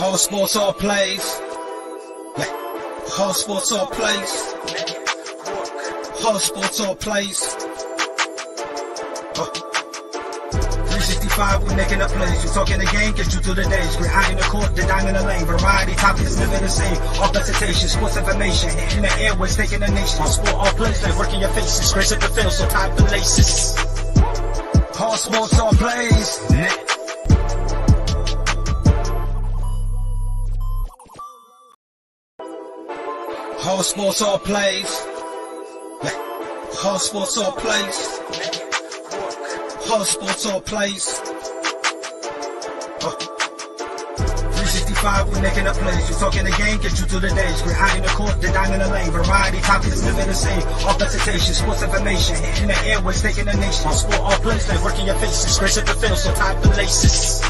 All sports, all plays. All sports, all plays. All sports, all plays. 365, we making a plays. You talking the game, get you through the days. We're high in the court, the dime in the lane. Variety topics, living the same. All presentation, sports information. Hitting the airways, taking the nation. All sport, all plays, like working your faces. Grace at the field, so tie the laces. All sports, all plays. All sports, all plays. All sports, all plays. All sports, all plays. 365, we making a plays. You talking the game, get you through the days. We're high in the court, the dime in the lane. Variety topics, living the same. All presentation, sports information. Hitting the airways, taking the nation. All sport, all plays, like working your faces. Grace at the field, so tie the laces.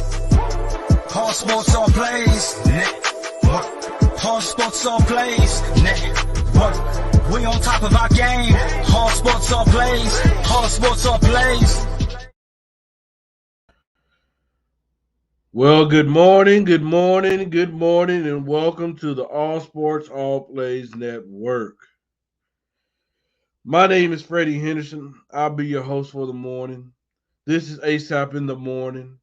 All sports, all plays. All sports, all plays. We on top of our game. All sports, all plays. All sports, all plays. Well, good morning, and welcome to the All Sports, All Plays Network. My name is Freddie Henderson. I'll be your host for the morning. This is ASAP in the morning.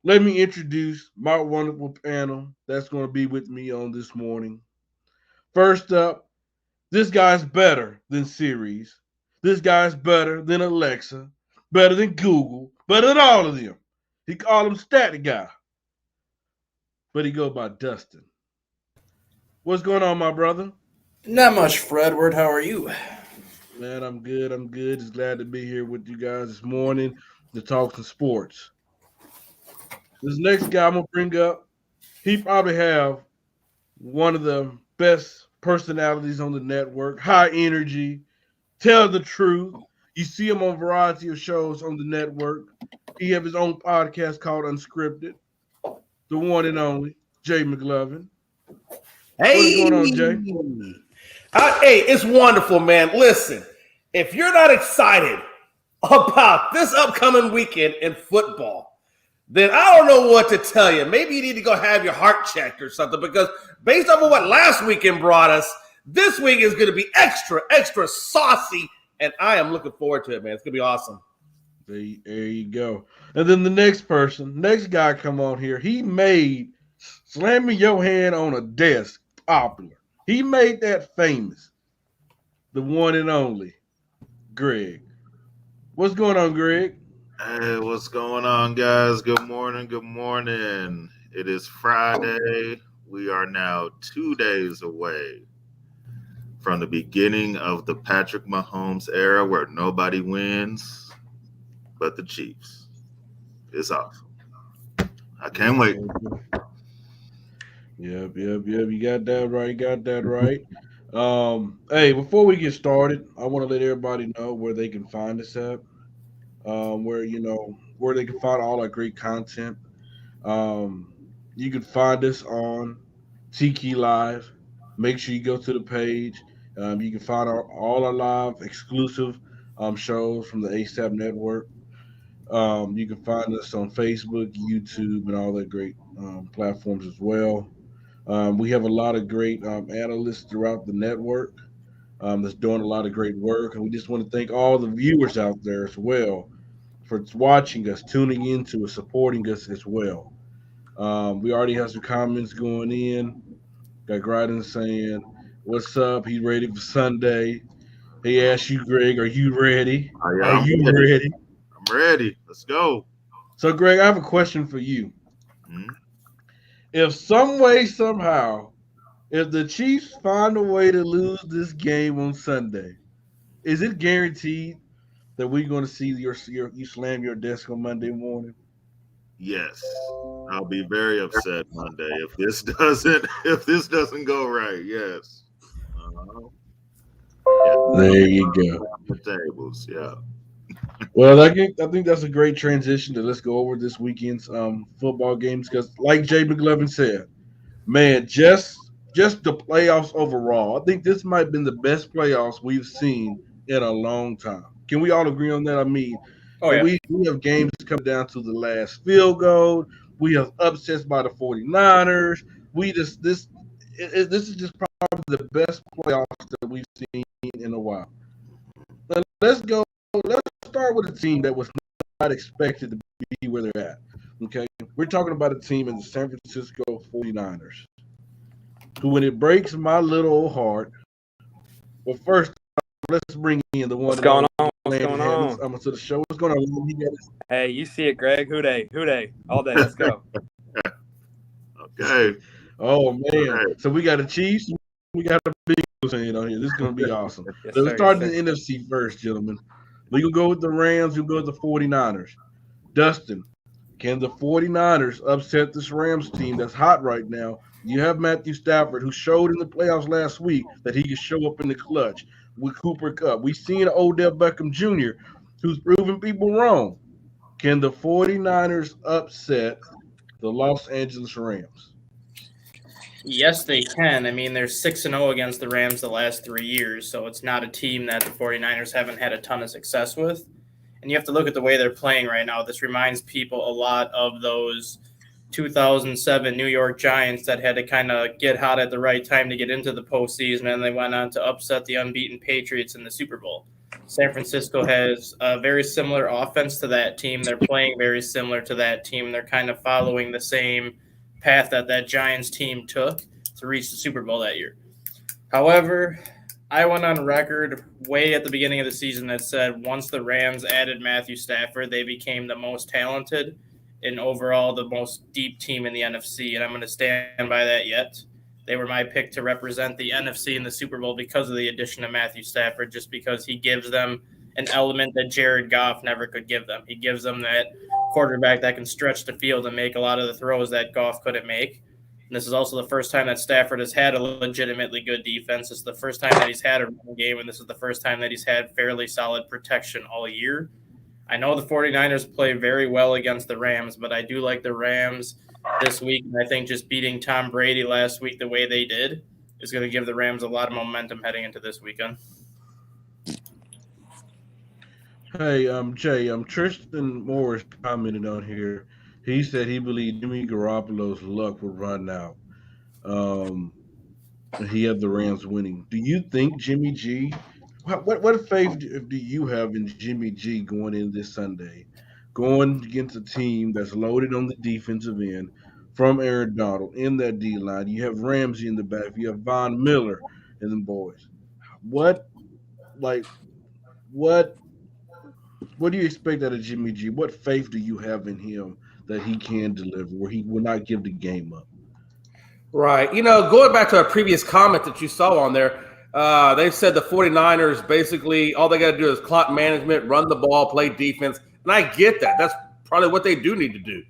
Let me introduce my wonderful panel that's going to be with me on this morning. First up, this guy's better than Siri. This guy's better than Alexa, better than Google, better than all of them. He called him Static Guy, but he go by Dustin. What's going on, my brother? Not much, Fredward. How are you? Man, I'm good. Just glad to be here with you guys this morning to talk some sports. This next guy I'm going to bring up, he probably have one of the best personalities on the network, high energy, tell the truth. You see him on a variety of shows on the network. He have his own podcast called Unscripted. The one and only Jay McLovin. Hey, what's going on, Jay? Hey, it's wonderful, man. Listen, if you're not excited about this upcoming weekend in football, then I don't know what to tell you. Maybe you need to go have your heart checked or something, because based on what last weekend brought us, this week is going to be extra saucy, and I am looking forward to it, man. It's going to be awesome. There you go. And then the next guy come on here, he made slamming your hand on a desk popular. He made that famous. The one and only Greg. What's going on, Greg? Hey, what's going on, guys? Good morning. It is Friday. We are now 2 days away from the beginning of the Patrick Mahomes era, where nobody wins but the Chiefs. It's awesome. I can't wait. Yep. You got that right. Hey, before we get started, I want to let everybody know where they can find us at. Where they can find all our great content. You can find us on TikiLIVE. Make sure you go to the page. You can find all our live exclusive shows from the ASAP network. You can find us on Facebook, YouTube, and all that great platforms as well. We have a lot of great analysts throughout the network that's doing a lot of great work. And we just want to thank all the viewers out there as well for watching us, tuning into us, supporting us as well. We already have some comments going in. Got Gryden saying, "What's up? He's ready for Sunday." He asked you, Greg, are you ready? Are you ready? I'm ready. Let's go. So, Greg, I have a question for you. Mm-hmm. If some way, somehow, if the Chiefs find a way to lose this game on Sunday, is it guaranteed that we're going to see you slam your desk on Monday morning? Yes. I'll be very upset Monday if this doesn't go right. Yes. There you go. The tables, yeah. Well, I think that's a great transition to let's go over this weekend's football games, because, like Jay McLovin said, man, just the playoffs overall, I think this might have been the best playoffs we've seen in a long time. Can we all agree on that? I mean, we have games come down to the last field goal, We have upsets by the 49ers. This is just probably the best playoffs that we've seen in a while. Now, let's start with a team that was not expected to be where they're at. Okay, we're talking about a team in the San Francisco 49ers, who, when it breaks my little old heart, well, first let's bring in the one. What's going on? What's going on? I'm to the show. What's going on? Hey, you see it, Greg? Who day? All day. Let's go. Okay. Oh man! So we got the Chiefs. We got the Bengals in on here. This is going to be awesome. Yes, Let's sir, start yes, in the NFC first, gentlemen. We can go with the Rams. We'll go with the 49ers. Dustin, can the 49ers upset this Rams team that's hot right now? You have Matthew Stafford, who showed in the playoffs last week that he can show up in the clutch with Cooper Kupp. We've seen Odell Beckham Jr., who's proven people wrong. Can the 49ers upset the Los Angeles Rams? Yes, they can. I mean, they're 6-0 against the Rams the last 3 years, so it's not a team that the 49ers haven't had a ton of success with. And you have to look at the way they're playing right now. This reminds people a lot of those 2007 New York Giants that had to kind of get hot at the right time to get into the postseason, and they went on to upset the unbeaten Patriots in the Super Bowl. San Francisco has a very similar offense to that team. They're playing very similar to that team. They're kind of following the same path that Giants team took to reach the Super Bowl that year. However, I went on record way at the beginning of the season that said once the Rams added Matthew Stafford, they became the most talented and overall the most deep team in the NFC, and I'm going to stand by that yet. They were my pick to represent the NFC in the Super Bowl because of the addition of Matthew Stafford, just because he gives them an element that Jared Goff never could give them. He gives them that quarterback that can stretch the field and make a lot of the throws that Goff couldn't make. And this is also the first time that Stafford has had a legitimately good defense. It's the first time that he's had a running game, and this is the first time that he's had fairly solid protection all year. I know the 49ers play very well against the Rams, but I do like the Rams this week. And I think just beating Tom Brady last week the way they did is going to give the Rams a lot of momentum heading into this weekend. Hey, Jay, Tristan Morris commented on here. He said he believed Jimmy Garoppolo's luck would run out. He had the Rams winning. Do you think Jimmy G? What faith do you have in Jimmy G going in this Sunday, going against a team that's loaded on the defensive end from Aaron Donald in that D line? You have Ramsey in the back. You have Von Miller and them boys. What do you expect out of Jimmy G? What faith do you have in him that he can deliver, where he will not give the game up? Right. Going back to a previous comment that you saw on there, they said the 49ers basically all they got to do is clock management, run the ball, play defense. And I get that. That's probably what they do need to do.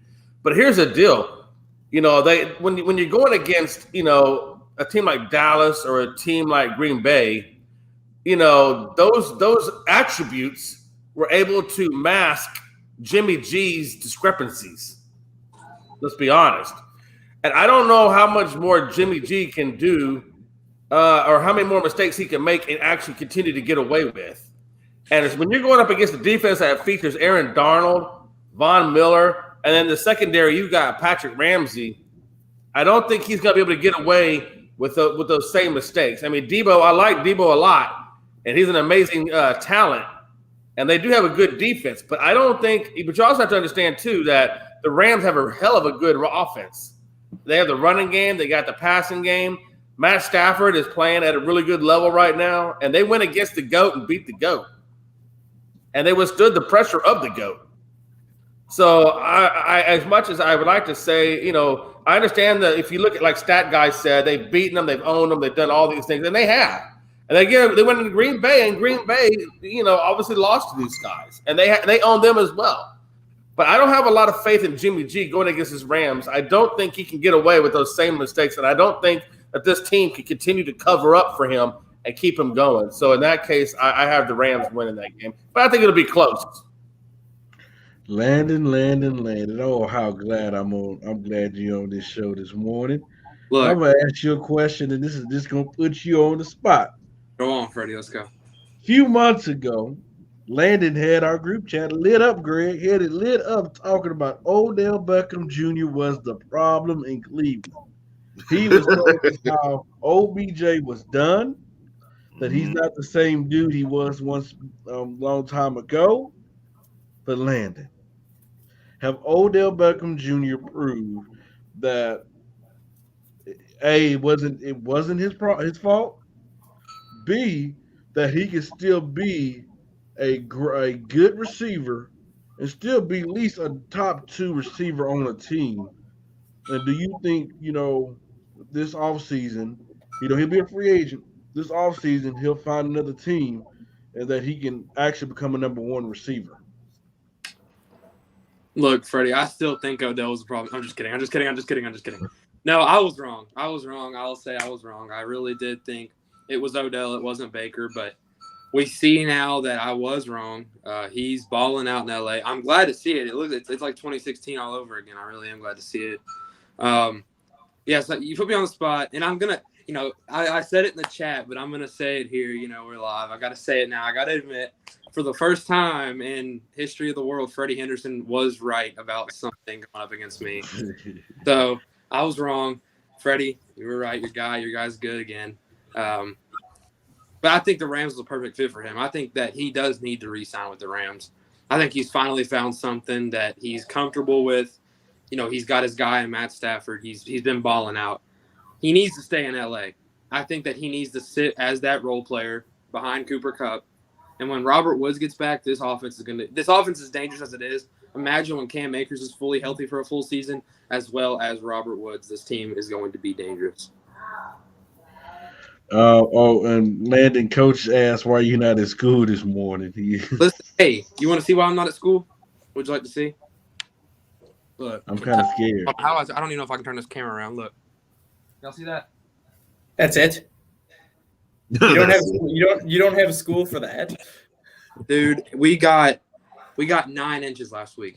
But here's the deal. When you're going against, a team like Dallas or a team like Green Bay, those attributes were able to mask Jimmy G's discrepancies. Let's be honest. And I don't know how much more Jimmy G can do or how many more mistakes he can make and actually continue to get away with. And it's when you're going up against the defense that features Aaron Darnold, Von Miller, and then the secondary, you got Patrick Ramsey. I don't think he's going to be able to get away with those same mistakes. I mean, Debo, I like Debo a lot, and he's an amazing talent. And they do have a good defense, but I don't think – but you also have to understand, too, that the Rams have a hell of a good offense. They have the running game. They got the passing game. Matt Stafford is playing at a really good level right now, and they went against the GOAT and beat the GOAT. And they withstood the pressure of the GOAT. So I as much as I would like to say, I understand that if you look at, like Stat Guy said, they've beaten them, they've owned them, they've done all these things, and they have. And again, they went into Green Bay, and Green Bay, obviously lost to these guys, and they own them as well. But I don't have a lot of faith in Jimmy G going against his Rams. I don't think he can get away with those same mistakes, and I don't think that this team can continue to cover up for him and keep him going. So in that case, I have the Rams winning that game, but I think it'll be close. Landon. Oh, how glad I'm glad you're on this show this morning. Look, I'm gonna ask you a question, and this is just gonna put you on the spot. Go on, Freddie. Let's go. A few months ago, Landon had our group chat lit up, Greg. Had it lit up talking about Odell Beckham Jr. was the problem in Cleveland. He was telling us how OBJ was done, that he's not the same dude he was once long time ago. But Landon, have Odell Beckham Jr. proved that A, it wasn't his fault. B, that he can still be a good receiver and still be at least a top 2 receiver on a team. And do you think, this offseason, he'll be a free agent. This offseason, he'll find another team and that he can actually become a number 1 receiver? Look, Freddie, I still think Odell was the problem. I'm just kidding. No, I was wrong. I'll say I was wrong. I really did think it was Odell. It wasn't Baker, but we see now that I was wrong. He's balling out in LA. I'm glad to see it. It's like 2016 all over again. I really am glad to see it. So you put me on the spot, and I'm gonna, I said it in the chat, but I'm gonna say it here. We're live. I gotta say it now. I gotta admit, for the first time in history of the world, Freddie Henderson was right about something going up against me. So I was wrong. Freddie, you were right. Your guy's good again. But I think the Rams was a perfect fit for him. I think that he does need to re-sign with the Rams. I think he's finally found something that he's comfortable with. He's got his guy in Matt Stafford. He's been balling out. He needs to stay in LA. I think that he needs to sit as that role player behind Cooper Kupp. And when Robert Woods gets back, this offense is dangerous as it is. Imagine when Cam Akers is fully healthy for a full season, as well as Robert Woods. This team is going to be dangerous. And Landon coach asked, why are you not at school this morning? Listen, hey, you want to see why I'm not at school? Would you like to see? Look, I'm kind of scared. I don't even know if I can turn this camera around. Look, y'all see that? That's it. You don't have school for that, dude. We got 9 inches last week.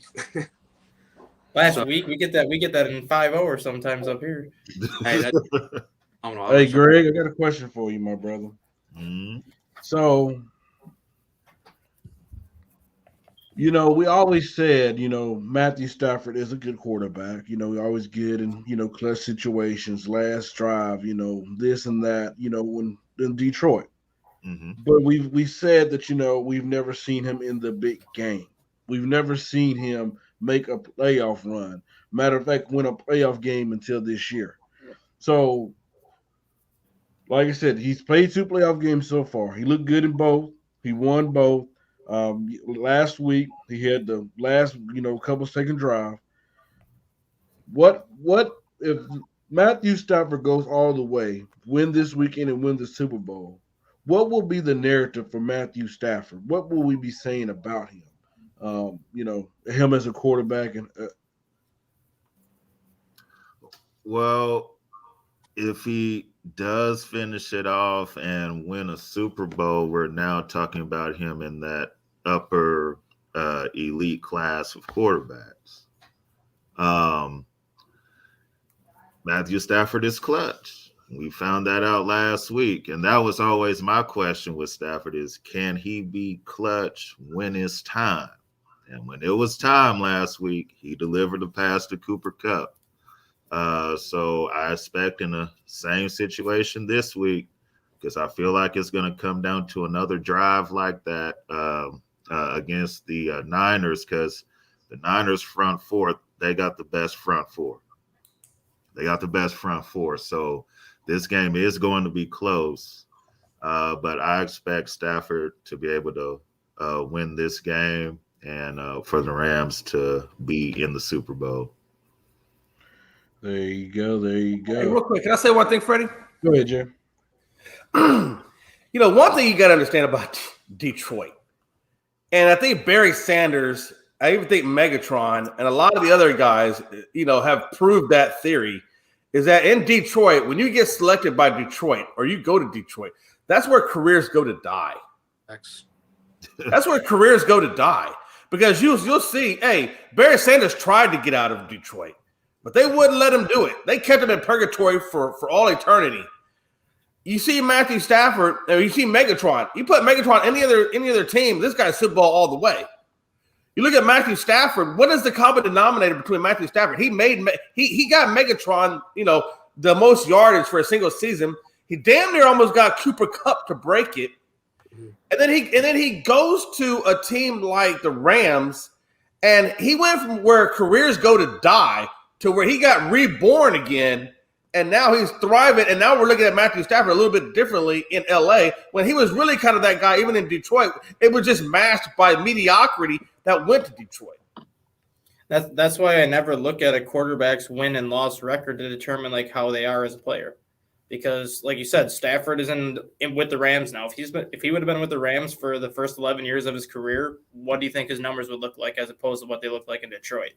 Last week we get that in 5 hours sometimes up here. Hey, I don't know. Hey, Greg, I got a question for you, my brother. Mm-hmm. So, we always said, Matthew Stafford is a good quarterback. He's always good in, clutch situations, last drive, this and that, when in Detroit. Mm-hmm. But we said that, we've never seen him in the big game. We've never seen him make a playoff run. Matter of fact, win a playoff game until this year. So, like I said, he's played 2 playoff games so far. He looked good in both. He won both. Last week he had the last, couple second drive. What if Matthew Stafford goes all the way, win this weekend and win the Super Bowl? What will be the narrative for Matthew Stafford? What will we be saying about him? Him as a quarterback and well, if he does finish it off and win a Super Bowl, we're now talking about him in that upper elite class of quarterbacks. Matthew Stafford is clutch. We found that out last week, and that was always my question with Stafford is, can he be clutch when it's time? And when it was time last week, he delivered a pass to Cooper Kupp. So I expect in the same situation this week, because I feel like it's going to come down to another drive like that against the Niners, because the Niners front four, they got the best front four. So this game is going to be close, but I expect Stafford to be able to win this game and for the Rams to be in the Super Bowl. There you go. Hey, real quick, can I say one thing, Freddie? Go ahead, Jim. One thing you got to understand about Detroit, and I think Barry Sanders, I even think Megatron, and a lot of the other guys, have proved that theory, is that in Detroit, when you get selected by Detroit or you go to Detroit, that's where careers go to die. That's where careers go to die. Because you'll see, hey, Barry Sanders tried to get out of Detroit, but they wouldn't let him do it. They kept him in purgatory for all eternity. You see Matthew Stafford, or you see Megatron. You put Megatron any other team, this guy's football all the way. You look at Matthew Stafford. What is the common denominator between Matthew Stafford? He got Megatron, the most yardage for a single season. He damn near almost got Cooper Kupp to break it. And then he goes to a team like the Rams, and he went from where careers go to die to where he got reborn again, and now he's thriving. And now we're looking at Matthew Stafford a little bit differently in LA when he was really kind of that guy. Even in Detroit, it was just masked by mediocrity that went to Detroit. That's why I never look at a quarterback's win and loss record to determine like how they are as a player. Because, like you said, Stafford is in with the Rams now. If he would have been with the Rams for the first 11 years of his career, what do you think his numbers would look like as opposed to what they look like in Detroit?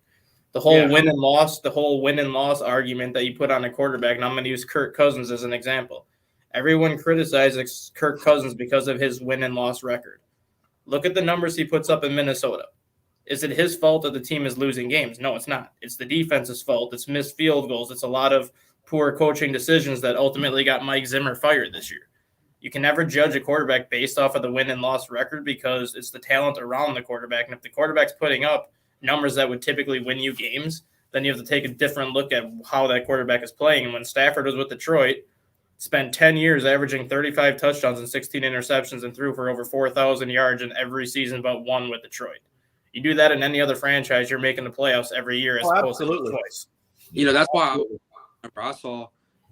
The whole win and loss argument that you put on a quarterback, and I'm going to use Kirk Cousins as an example. Everyone criticizes Kirk Cousins because of his win and loss record. Look at the numbers he puts up in Minnesota. Is it his fault that the team is losing games? No, it's not. It's the defense's fault. It's missed field goals. It's a lot of poor coaching decisions that ultimately got Mike Zimmer fired this year. You can never judge a quarterback based off of the win and loss record because it's the talent around the quarterback. And if the quarterback's putting up numbers that would typically win you games, then you have to take a different look at how that quarterback is playing. And when Stafford was with Detroit, spent 10 years averaging 35 touchdowns and 16 interceptions and threw for over 4,000 yards in every season but one with Detroit. You do that in any other franchise, you're making the playoffs every year as opposed to twice. That's why I saw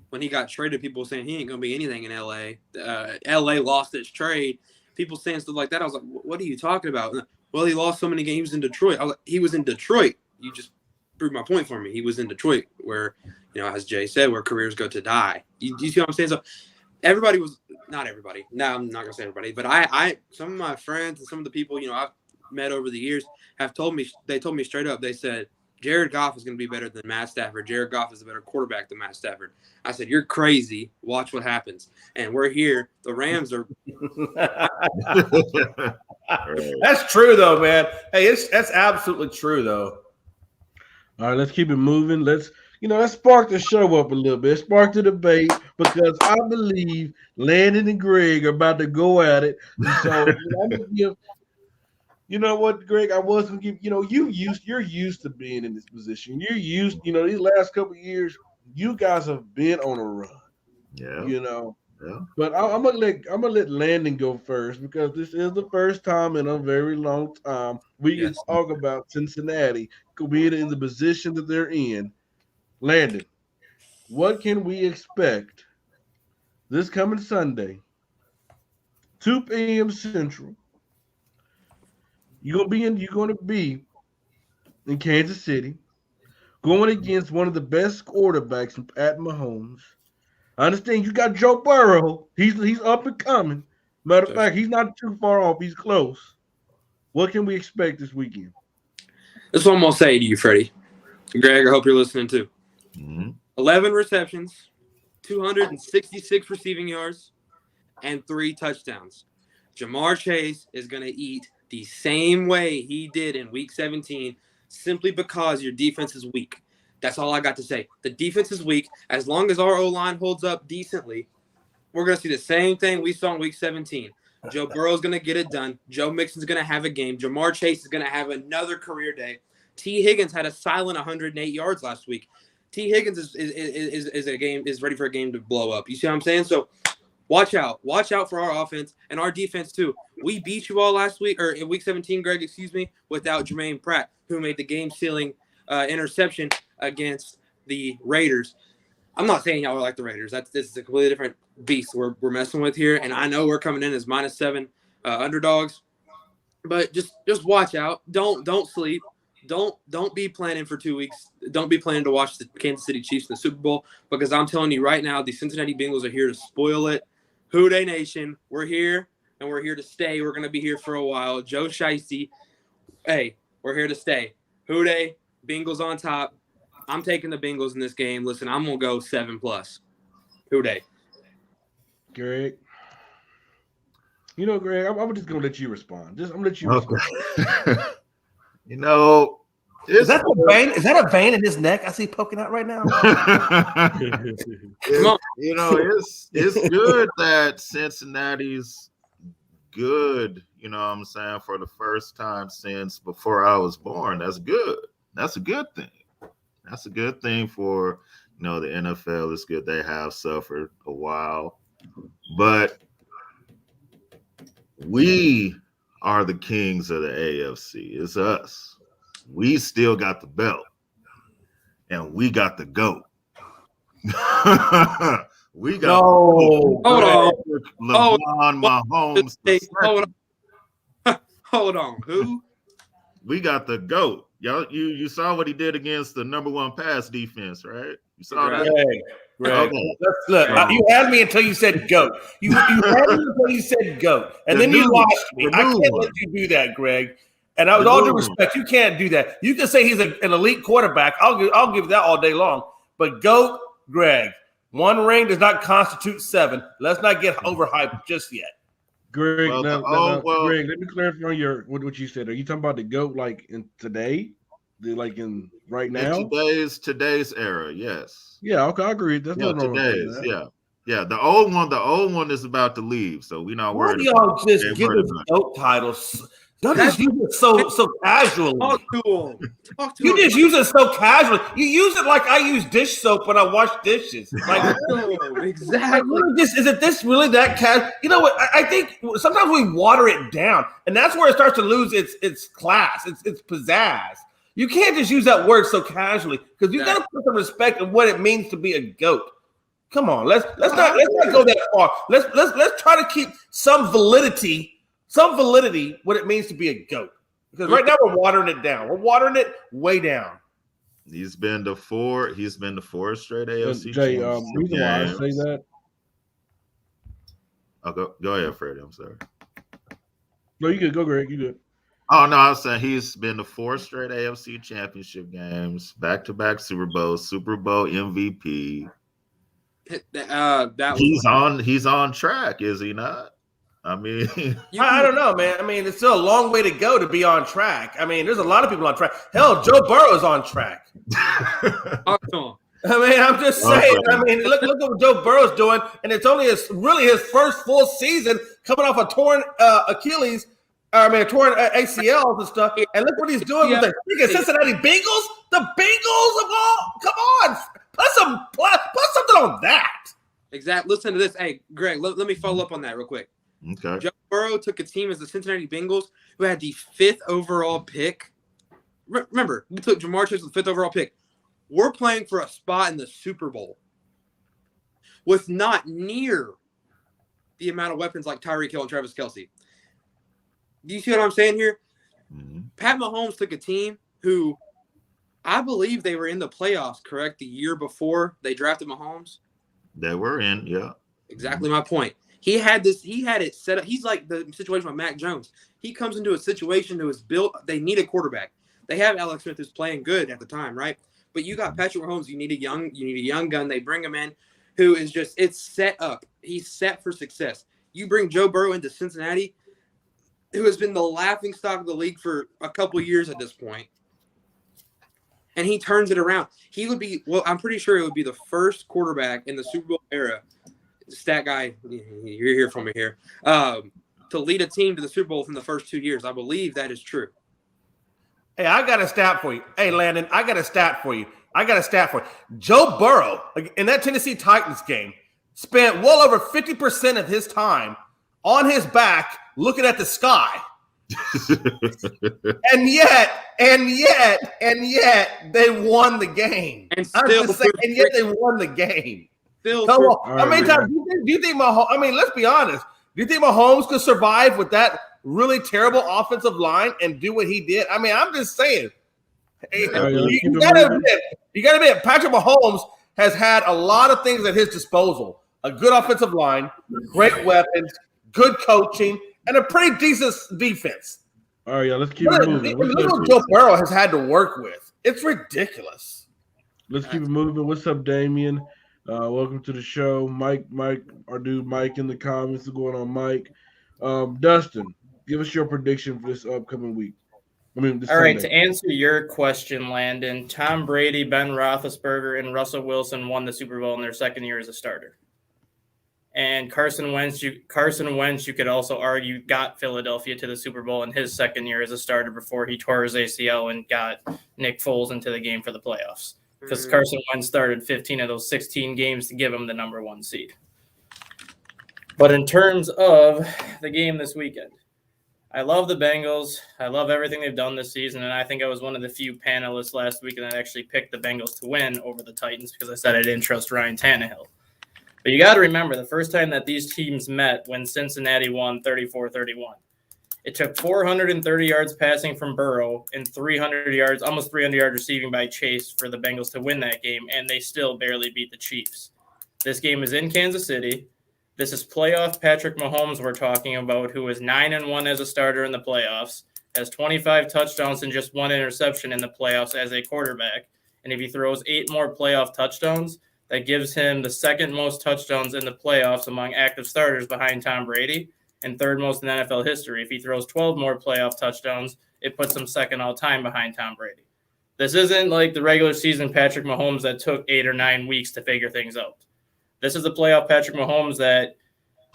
when he got traded, people saying he ain't going to be anything in L.A. L.A. lost its trade. People saying stuff like that. I was like, what are you talking about? Well, he lost so many games in Detroit. I was like, he was in Detroit. You just proved my point for me. He was in Detroit where, as Jay said, where careers go to die. You see what I'm saying? So everybody was – not everybody. No, I'm not going to say everybody. But I some of my friends and some of the people, I've met over the years have told me – they told me straight up. They said – Jared Goff is going to be better than Matt Stafford. Jared Goff is a better quarterback than Matt Stafford. I said, you're crazy. Watch what happens. And we're here. The Rams are. That's true, though, man. Hey, that's absolutely true, though. All right, let's keep it moving. Let's spark the show up a little bit. Spark the debate because I believe Landon and Greg are about to go at it. So I'm going to give. You know what, Greg? I was gonna give. You're used to being in this position. You're used. These last couple of years, you guys have been on a run. Yeah. Yeah. But I'm gonna let Landon go first because this is the first time in a very long time we can talk about Cincinnati being in the position that they're in. Landon, what can we expect this coming Sunday, 2 p.m. Central? You're gonna be in Kansas City, going against one of the best quarterbacks in Pat Mahomes. I understand you got Joe Burrow. He's up and coming. Matter of fact, he's not too far off. He's close. What can we expect this weekend? This is what I'm gonna say to you, Freddie. Greg, I hope you're listening too. 11 receptions, 266 receiving yards, and 3 touchdowns. Jamar Chase is gonna eat the same way he did in Week 17 simply because your defense is weak. That's all I got to say. The defense is weak. As long as our O-line holds up decently, we're going to see the same thing we saw in Week 17. Joe Burrow's going to get it done. Joe Mixon's going to have a game. Jamar Chase is going to have another career day. T. Higgins had a silent 108 yards last week. T. Higgins is ready for a game to blow up. You see what I'm saying? So watch out. Watch out for our offense and our defense too. We beat you all last week, or in Week 17, Greg, without Jermaine Pratt, who made the game-sealing interception against the Raiders. I'm not saying y'all are like the Raiders. This is a completely different beast we're messing with here, and I know we're coming in as -7 underdogs. But just watch out. Don't sleep. Don't be planning for 2 weeks. Don't be planning to watch the Kansas City Chiefs in the Super Bowl because I'm telling you right now, the Cincinnati Bengals are here to spoil it. Who Dey Nation, we're here. And we're here to stay. We're going to be here for a while. Joe Shiesty, hey, we're here to stay. Who Dey, Bengals on top. I'm taking the Bengals in this game. Listen, I'm going to go 7+. Who Dey. Greg. Greg, I'm just going to let you respond. I'm going to let you respond. Is that a vein? Is that a vein in his neck I see poking out right now? It's good that Cincinnati's good, you know what I'm saying, for the first time since before I was born. That's good. That's a good thing. That's a good thing for, the NFL. It's good they have suffered a while. But we are the kings of the AFC. It's us. We still got the belt. And we got the GOAT. We got hold on. LeBron Mahomes. Hold on. Who? We got the GOAT. Y'all, you saw what he did against the number one pass defense, right? You saw that? Greg. Okay. Look, you had me until you said GOAT. You had me until you said GOAT. And then you lost me. I can't let you do that, Greg. And with all due respect, you can't do that. You can say he's an elite quarterback. I'll give that all day long. But GOAT, Greg, one ring does not constitute 7. Let's not get overhyped just yet. Greg, Greg, let me clarify what you said. Are you talking about the GOAT like in today? Like in right now? In today's era, yes. Yeah, okay, I agree. That's not today's, yeah. The old one is about to leave, so we're not worried. Why do y'all just give us GOAT titles? Don't just use it so casually. Talk to him. You just use it so casually. You use it like I use dish soap when I wash dishes. Like exactly. Is it this really that casual? You know what? I think sometimes we water it down, and that's where it starts to lose its class, its pizzazz. You can't just use that word so casually because you got to put some respect in what it means to be a GOAT. Come on, let's not go that far. Let's try to keep some validity what it means to be a GOAT. Because right now we're watering it down. We're watering it way down. He's been to 4 straight AFC. Jay, reason why I say that. Oh, go ahead, Freddie. I'm sorry. No, you good. Go, Greg. You good. Oh, no, I was saying he's been to 4 straight AFC championship games, back-to-back Super Bowl MVP. He's on track, is he not? I mean, I don't know, man. I mean, it's still a long way to go to be on track. I mean, there's a lot of people on track. Hell, Joe Burrow's on track. I mean, I'm just saying. I mean, look at what Joe Burrow's doing, and it's only his first full season coming off a torn Achilles. I mean, torn ACLs and stuff. And look what he's doing with the freaking Cincinnati Bengals. The Bengals of all. Come on, put something on that. Exactly. Listen to this. Hey, Greg, let me follow up on that real quick. Okay. Joe Burrow took a team as the Cincinnati Bengals who had the 5th overall pick. Remember, we took Jamar Chase with the 5th overall pick. We're playing for a spot in the Super Bowl with not near the amount of weapons like Tyreek Hill and Travis Kelce. Do you see what I'm saying here? Mm-hmm. Pat Mahomes took a team who I believe they were in the playoffs, correct? The year before they drafted Mahomes? They were in, yeah. Exactly my point. He had it set up. He's like the situation with Mac Jones. He comes into a situation that was built. They need a quarterback. They have Alex Smith who's playing good at the time, right? But you got Patrick Mahomes. You need a young gun. They bring him in who is it's set up. He's set for success. You bring Joe Burrow into Cincinnati, who has been the laughingstock of the league for a couple years at this point, and he turns it around. He would be, I'm pretty sure it would be the first quarterback in the Super Bowl era, stat guy, you're here for me here, to lead a team to the Super Bowl within the first 2 years. I believe that is true. Hey, I got a stat for you. Hey, Landon, I got a stat for you. Joe Burrow, in that Tennessee Titans game, spent well over 50% of his time on his back looking at the sky. and yet, they won the game. And yet they won the game. Come on. How many times do you think Mahomes? I mean, let's be honest. Do you think Mahomes could survive with that really terrible offensive line and do what he did? I mean, I'm just saying. You gotta admit, Patrick Mahomes has had a lot of things at his disposal: a good offensive line, great weapons, good coaching, and a pretty decent defense. All right, let's keep it moving. Look what Joe Burrow has had to work with. It's ridiculous. Let's keep it moving. What's up, Damien? Welcome to the show. Mike, our dude Mike in the comments. What's going on, Mike? Dustin, give us your prediction for this upcoming week. I mean, this All right, to Sunday. answer your question, Landon, Tom Brady, Ben Roethlisberger, and Russell Wilson won the Super Bowl in their second year as a starter. And Carson Wentz, you could also argue, got Philadelphia to the Super Bowl in his second year as a starter before he tore his ACL and got Nick Foles into the game for the playoffs. Because Carson Wentz started 15 of those 16 games to give him the number 1 seed. But in terms of the game this weekend, I love the Bengals. I love everything they've done this season, and I think I was one of the few panelists last week that actually picked the Bengals to win over the Titans because I said I didn't trust Ryan Tannehill. But you got to remember, the first time that these teams met when Cincinnati won 34-31, it took 430 yards passing from Burrow and 300 yards, almost 300 yards receiving by Chase for the Bengals to win that game, and they still barely beat the Chiefs. This game is in Kansas City. This is playoff Patrick Mahomes we're talking about, who is 9-1 as a starter in the playoffs, has 25 touchdowns and just 1 interception in the playoffs as a quarterback. And if he throws 8 more playoff touchdowns, that gives him the second most touchdowns in the playoffs among active starters behind Tom Brady and third most in NFL history. If he throws 12 more playoff touchdowns, it puts him second all time behind Tom Brady. This isn't like the regular season Patrick Mahomes that took 8 or 9 weeks to figure things out. This is the playoff Patrick Mahomes that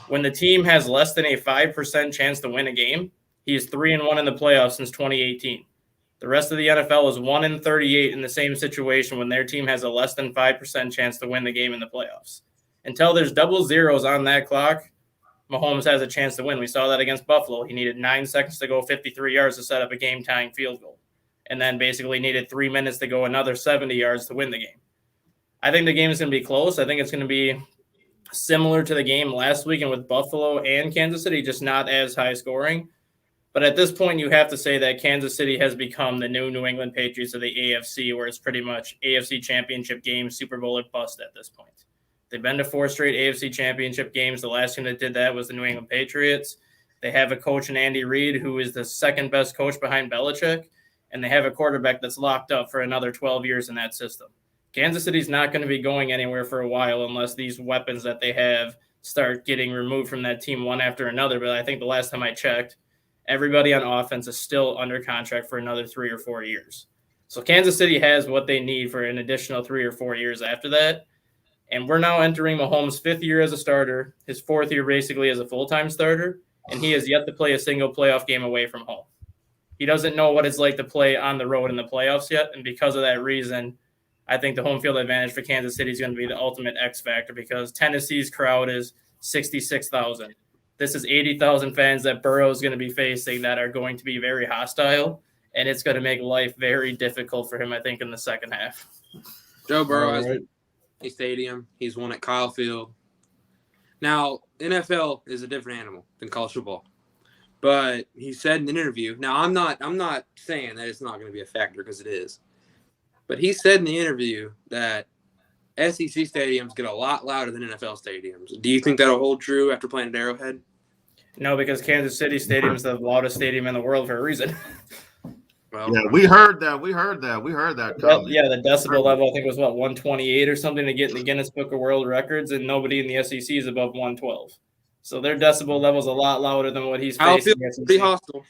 when the team has less than a 5% chance to win a game, he is 3-1 in the playoffs since 2018. The rest of the NFL is 1-38 in the same situation when their team has a less than 5% chance to win the game in the playoffs. Until there's double zeros on that clock, Mahomes has a chance to win. We saw that against Buffalo. He needed 9 seconds to go 53 yards to set up a game-tying field goal, and then basically needed 3 minutes to go another 70 yards to win the game. I think the game is going to be close. I think it's going to be similar to the game last weekend with Buffalo and Kansas City, just not as high scoring. But at this point, you have to say that Kansas City has become the new New England Patriots of the AFC, where it's pretty much AFC championship game, Super Bowl or bust at this point. They've been to 4 straight AFC championship games. The last team that did that was the New England Patriots. They have a coach in Andy Reid, who is the second best coach behind Belichick, and they have a quarterback that's locked up for another 12 years in that system. Kansas City's not going to be going anywhere for a while unless these weapons that they have start getting removed from that team one after another. But I think the last time I checked, everybody on offense is still under contract for another 3 or 4 years. So Kansas City has what they need for an additional 3 or 4 years after that. And we're now entering Mahomes' 5th year as a starter, his 4th year basically as a full-time starter, and he has yet to play a single playoff game away from home. He doesn't know what it's like to play on the road in the playoffs yet, and because of that reason, I think the home field advantage for Kansas City is going to be the ultimate X factor because Tennessee's crowd is 66,000. This is 80,000 fans that Burrow is going to be facing that are going to be very hostile, and it's going to make life very difficult for him, I think, in the second half. Joe Burrow has a stadium. He's won at Kyle Field. Now, NFL is a different animal than college football. But he said in an interview, now I'm not saying that it's not going to be a factor because it is. But he said in the interview that SEC stadiums get a lot louder than NFL stadiums. Do you think that'll hold true after playing at Arrowhead? No, because Kansas City Stadium is the loudest stadium in the world for a reason. Well, yeah, we heard that. We heard that comment. Yeah, the decibel level, I think, was, 128 or something to get in the Guinness Book of World Records, and nobody in the SEC is above 112. So their decibel level is a lot louder than what he's facing. Pretty hostile.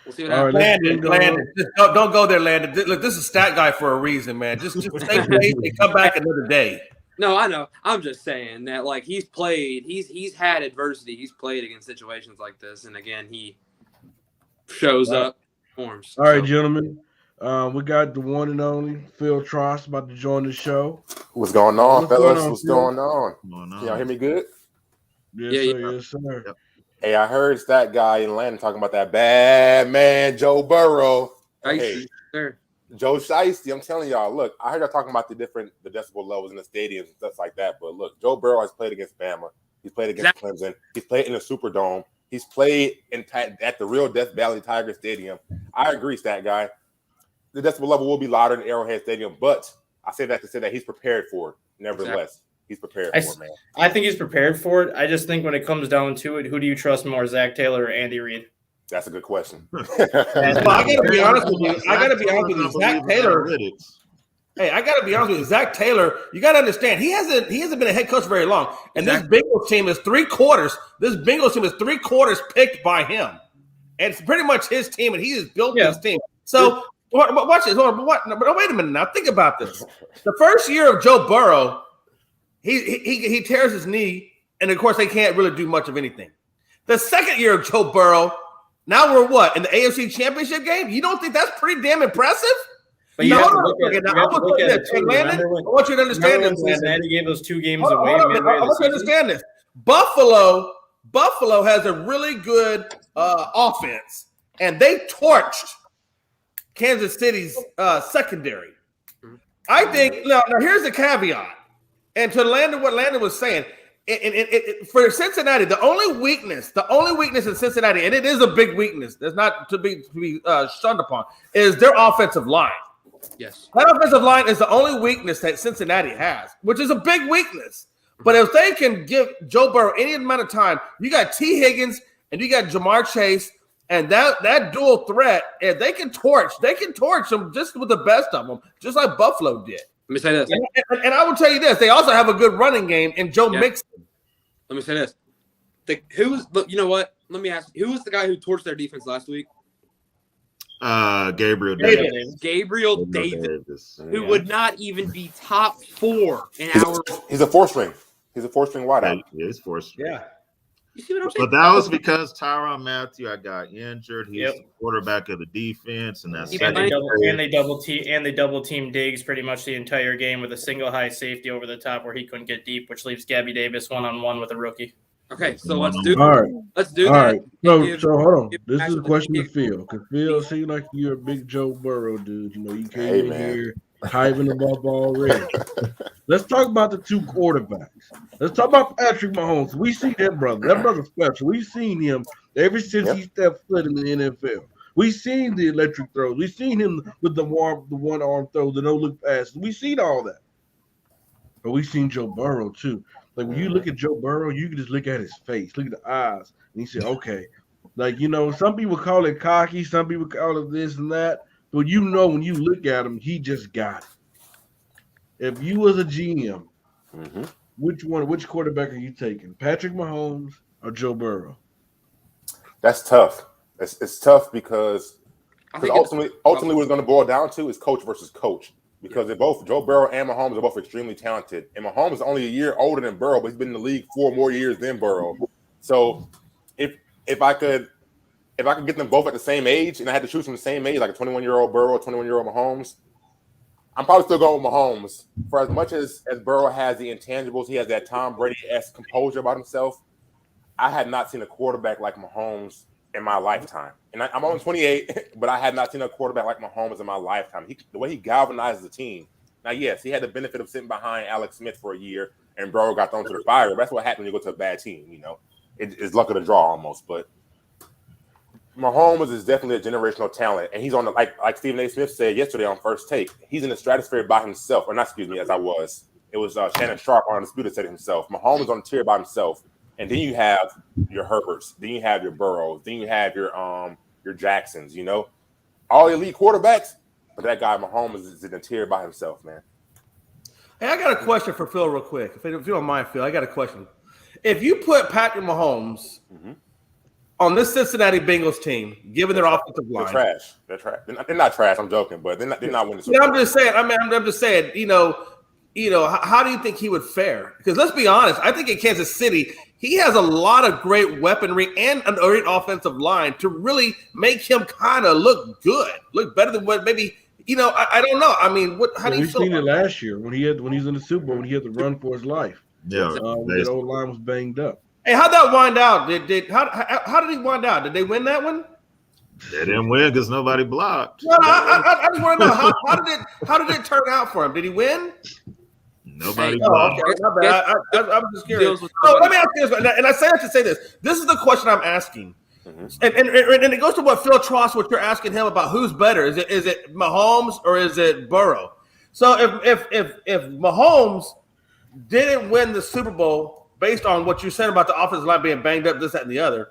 We'll see what happens. Landon, just don't go there, Landon. Look, this is stat guy for a reason, man. Just stay safe and come back another day. No, I know. I'm just saying that, like, he's played. He's had adversity. He's played against situations like this, and again, he shows up, performs. All right, gentlemen. We got the one and only Phil Trost about to join the show. What's going on, fellas? What's going on? Can y'all hear me good? Yes, sir. Yep. Hey, I heard that guy in Atlanta talking about that bad man, Joe Burrow. Hey, Joe Shiesty, I'm telling y'all, look, I heard y'all talking about the decibel levels in the stadiums and stuff like that, but look, Joe Burrow has played against Bama. He's played against Clemson. He's played in the Superdome. He's played at the real Death Valley Tiger Stadium. I agree, stat guy. The decibel level will be louder in Arrowhead Stadium, but I say that to say that he's prepared for it, nevertheless. He's prepared for it, man. I think he's prepared for it. I just think when it comes down to it, who do you trust more, Zach Taylor or Andy Reid? That's a good question. Well, I got to be honest with you. Zach Taylor. Hey, I got to be honest with you. Zach Taylor, you got to understand, he hasn't been a head coach very long. And this Bengals team is 3/4. This Bengals team is 3/4 picked by him. And it's pretty much his team, and he has built this team. So watch this. But wait a minute now. Think about this. The first year of Joe Burrow, he tears his knee, and of course they can't really do much of anything. The second year of Joe Burrow, now we're what, in the AFC Championship game? You don't think that's pretty damn impressive? But you have to look at it. I want you to understand this. Cincinnati gave those 2 games away. I want you to understand this. Buffalo has a really good offense, and they torched Kansas City's secondary. I think now here's the caveat, and to Landon, what Landon was saying. For Cincinnati, the only weakness in Cincinnati, and it is a big weakness, that's not to be shunned upon, is their offensive line. Yes. That offensive line is the only weakness that Cincinnati has, which is a big weakness. But if they can give Joe Burrow any amount of time, you got T. Higgins and you got Jamar Chase, and that dual threat, if they can torch them just with the best of them, just like Buffalo did. Let me say this. And I will tell you this. They also have a good running game in Joe Mixon. Let me say this. You know what? Let me ask you, who was the guy who torched their defense last week? Gabriel Davis. Gabriel Davis, who would not even be top 4 in our. He's a 4-string. He's a 4-string wideout. He is 4-string. Yeah. You see what I'm saying? But that was because Tyrann Mathieu got injured. He's the quarterback of the defense, and that's and they double team Diggs pretty much the entire game with a single high safety over the top where he couldn't get deep, which leaves Gabby Davis 1-on-1 with a rookie. Okay, so let's do that. All right. So hold on. This is a question to Phil, because Phil seems like you're a big Joe Burrow dude. You know, you came in here hyping the ball already. Let's talk about the 2 quarterbacks. Let's talk about Patrick Mahomes. We see that brother. That brother's special. We've seen him ever since he stepped foot in the NFL. We've seen the electric throws. We've seen him with the one-arm throw, the no-look passes. We've seen all that. But we've seen Joe Burrow, too. Like, when you look at Joe Burrow, you can just look at his face, look at the eyes, and you say, okay. Like, you know, some people call it cocky, some people call it this and that. But you know, when you look at him, he just got it. If you was a GM, which quarterback are you taking? Patrick Mahomes or Joe Burrow? That's tough. It's tough because ultimately what it's going to boil down to is coach versus coach. Because they're both, Joe Burrow and Mahomes are both extremely talented. And Mahomes is only a year older than Burrow, but he's been in the league 4 more years than Burrow. So if I could get them both at the same age, and I had to choose from the same age, like a 21-year-old Burrow, 21-year-old Mahomes, I'm probably still going with Mahomes. For as much as Burrow has the intangibles, he has that Tom Brady-esque composure about himself. I had not seen a quarterback like Mahomes in my lifetime. And I'm only 28, but I had not seen a quarterback like Mahomes in my lifetime. The way he galvanizes the team. Now, yes, he had the benefit of sitting behind Alex Smith for a year, and Burrow got thrown to the fire. That's what happens when you go to a bad team, you know. It's luck of the draw almost. But Mahomes is definitely a generational talent, and he's on the like Stephen A. Smith said yesterday on First Take. He's in the stratosphere by himself, or not. Excuse me, as I was. It was Shannon Sharp on Undisputed said it himself. Mahomes is on the tier by himself, and then you have your Herberts, then you have your Burrows, then you have your Jacksons. You know, all elite quarterbacks, but that guy Mahomes is in the tier by himself, man. Hey, I got a question for Phil, real quick. If you don't mind, Phil, I got a question. If you put Patrick Mahomes on this Cincinnati Bengals team, given their offensive line, they're trash. They're not trash. I'm joking, but they're not winning. Yeah, I'm just saying. I'm just saying. You know, how do you think he would fare? Because let's be honest, I think in Kansas City, he has a lot of great weaponry and a great offensive line to really make him kind of look good, look better than what maybe. You know, I don't know. I mean, how do you feel? We've seen it last year when he was in the Super Bowl when he had to run for his life. Yeah, that old line was banged up. Hey, how'd that wind out? How did he wind out? Did they win that one? They didn't win because nobody blocked. No, I just want to know how did it turn out for him? Did he win? Nobody blocked. Okay. I'm just curious. So let me ask you this, and I say that to say this. This is the question I'm asking, and it goes to what Phil Tross, what you're asking him about who's better. Is it Mahomes or is it Burrow? So if Mahomes didn't win the Super Bowl based on what you said about the offensive line being banged up, this, that, and the other,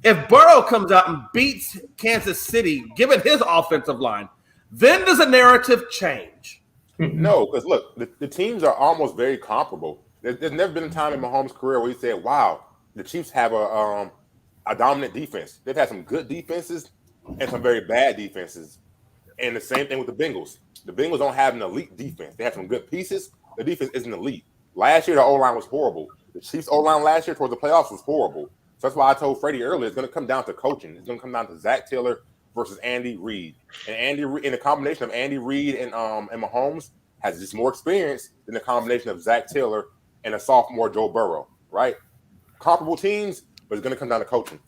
if Burrow comes out and beats Kansas City, given his offensive line, then does the narrative change? No, because look, the teams are almost very comparable. There's never been a time in Mahomes' career where he said, "Wow, the Chiefs have a a dominant defense. They've had some good defenses and some very bad defenses. And the same thing with the Bengals. The Bengals don't have an elite defense. They have some good pieces. The defense isn't elite. Last year, the O-line was horrible. The Chiefs' O-line last year towards the playoffs was horrible. So that's why I told Freddie earlier, it's going to come down to coaching. It's going to come down to Zach Taylor versus Andy Reid. And the combination of Andy Reid and Mahomes has just more experience than the combination of Zach Taylor and a sophomore Joe Burrow, right? Comparable teams, but it's going to come down to coaching.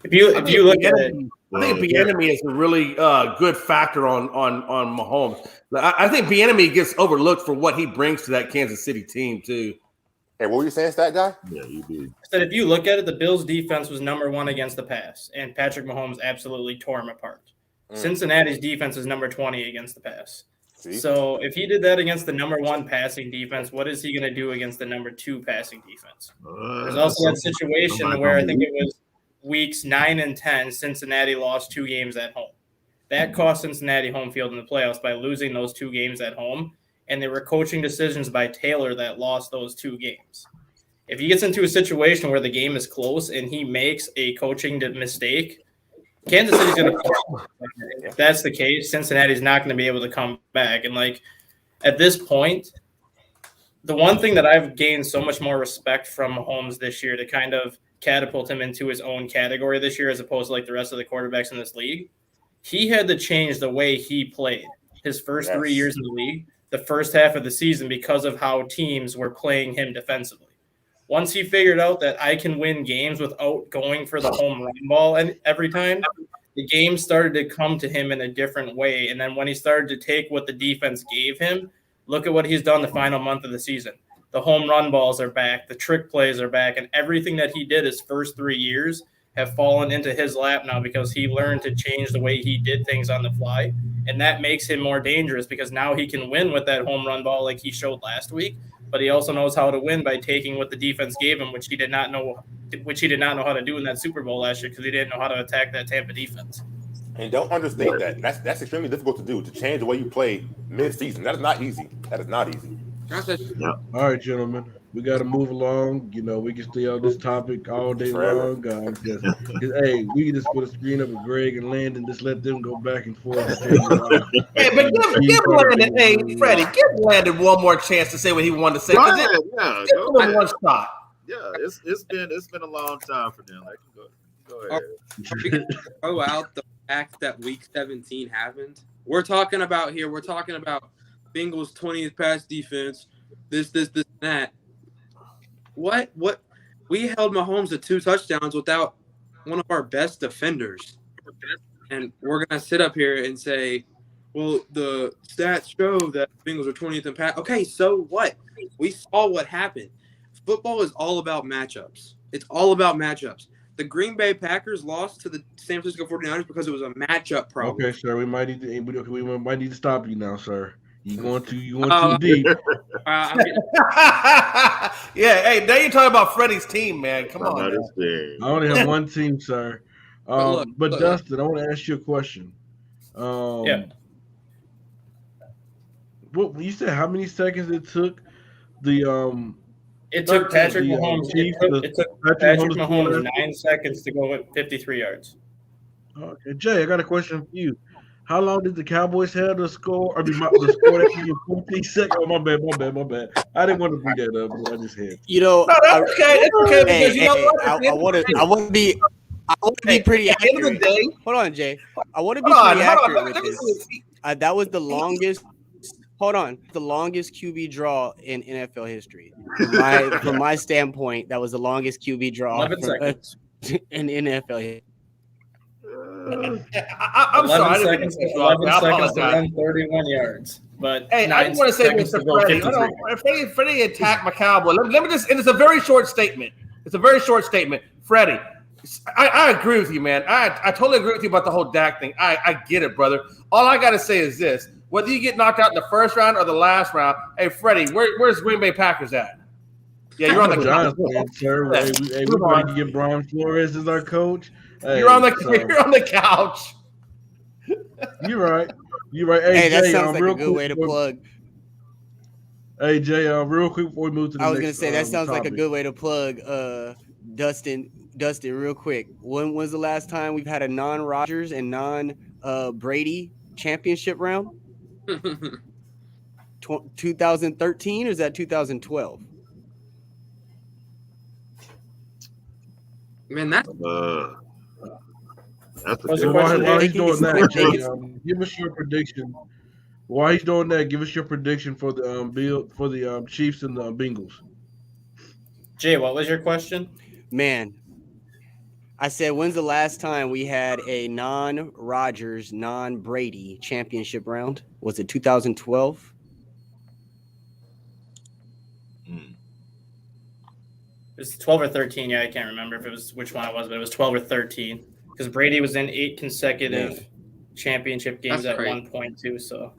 If you look at it, I think Bieniemy is a really good factor on Mahomes. I think Bieniemy gets overlooked for what he brings to that Kansas City team too. Hey, what were you saying, Stat Guy? Yeah, you did. I said if you look at it, the Bills' defense was number 1 against the pass, and Patrick Mahomes absolutely tore him apart. Cincinnati's defense is number 20 against the pass. See? So if he did that against the number 1 passing defense, what is he going to do against the number 2 passing defense? There's also that situation where I think it was weeks 9 and 10, Cincinnati lost 2 games at home. That cost Cincinnati home field in the playoffs by losing those 2 games at home, and there were coaching decisions by Taylor that lost those 2 games. If he gets into a situation where the game is close and he makes a coaching mistake, Kansas City's going to – if that's the case, Cincinnati's not going to be able to come back. And, at this point, the one thing that I've gained so much more respect from Mahomes this year to kind of catapult him into his own category this year as opposed to, the rest of the quarterbacks in this league, he had to change the way he played his first 3 years in the league, the first half of the season, because of how teams were playing him defensively. Once he figured out that I can win games without going for the home run ball and every time, the game started to come to him in a different way. And then when he started to take what the defense gave him, look at what he's done the final month of the season. The home run balls are back, the trick plays are back, and everything that he did his first 3 years have fallen into his lap now because he learned to change the way he did things on the fly. And that makes him more dangerous because now he can win with that home run ball like he showed last week. But he also knows how to win by taking what the defense gave him, which he did not know how to do in that Super Bowl last year because he didn't know how to attack that Tampa defense. And don't understate that. That's extremely difficult to do, to change the way you play mid-season. That is not easy. All right, gentlemen, we got to move along. We can stay on this topic all day long. Hey, we can just put a screen up with Greg and Landon. Just let them go back and forth. Hey, but give Landon, Freddie, give Landon one more chance to say what he wanted to say. Go Give ahead. him one shot. Yeah, it's been a long time for them. Go ahead. Throw out the fact that Week 17 happened. We're talking about Bengals 20th pass defense. This, and that. What? We held Mahomes to 2 touchdowns without one of our best defenders. And we're going to sit up here and say, well, the stats show that Bengals are 20th in pass. Okay, so what? We saw what happened. Football is all about matchups. It's all about matchups. The Green Bay Packers lost to the San Francisco 49ers because it was a matchup problem. Okay, sir, we might need to stop you now, sir. You going too deep. Yeah, hey, now you're talking about Freddie's team, man. Come on. I only have one team, sir. But Dustin, I want to ask you a question. Yeah. What you said? How many seconds it took? It took Patrick Mahomes. It took Patrick Mahomes 9 seconds to go at 53 yards. Okay, Jay, I got a question for you. How long did the Cowboys have to score? I mean, the score that 14 seconds. Oh, my bad. I didn't want to bring that up, but I just had. That's okay. I want to be pretty accurate. End of the day, hold on, Jay. I want to be pretty accurate with this. That was the longest. Hold on, the longest QB draw in NFL history. From my standpoint, that was the longest QB draw 11 seconds. In NFL history. I'm 11 sorry. Seconds, 11 seconds to run 31 yards. But hey, I just want to say this to Freddie. Freddie attacked my Cowboy. Let me just, and it's a very short statement. Freddie, I agree with you, man. I totally agree with you about the whole Dak thing. I get it, brother. All I got to say is this. Whether you get knocked out in the first round or the last round, hey, Freddie, where's Green Bay Packers at? Yeah, you're on the couch. Sir. Hey, we're going to get Brian Flores as our coach. Hey, you're on the couch. You're right. Hey, that sounds like a good way to plug. Hey, Jay, real quick before we move to the next I was going to say that sounds like a good way to plug Dustin Dustin, real quick. When was the last time we've had a non-Rodgers and non-Brady championship round? 2013 or is that 2012? Man, that's That's a What's good the question, While Jay? he's doing that, Think Jay, it's- give us your prediction. While he's doing that, give us your prediction for the Chiefs and the Bengals. Jay, what was your question? Man, I said, when's the last time we had a non-Rodgers, non-Brady championship round? Was it 2012? It was 12 or 13. Yeah, I can't remember if it was which one it was, but it was 12 or 13 because Brady was in 8 consecutive championship games That's at crazy. one point too. So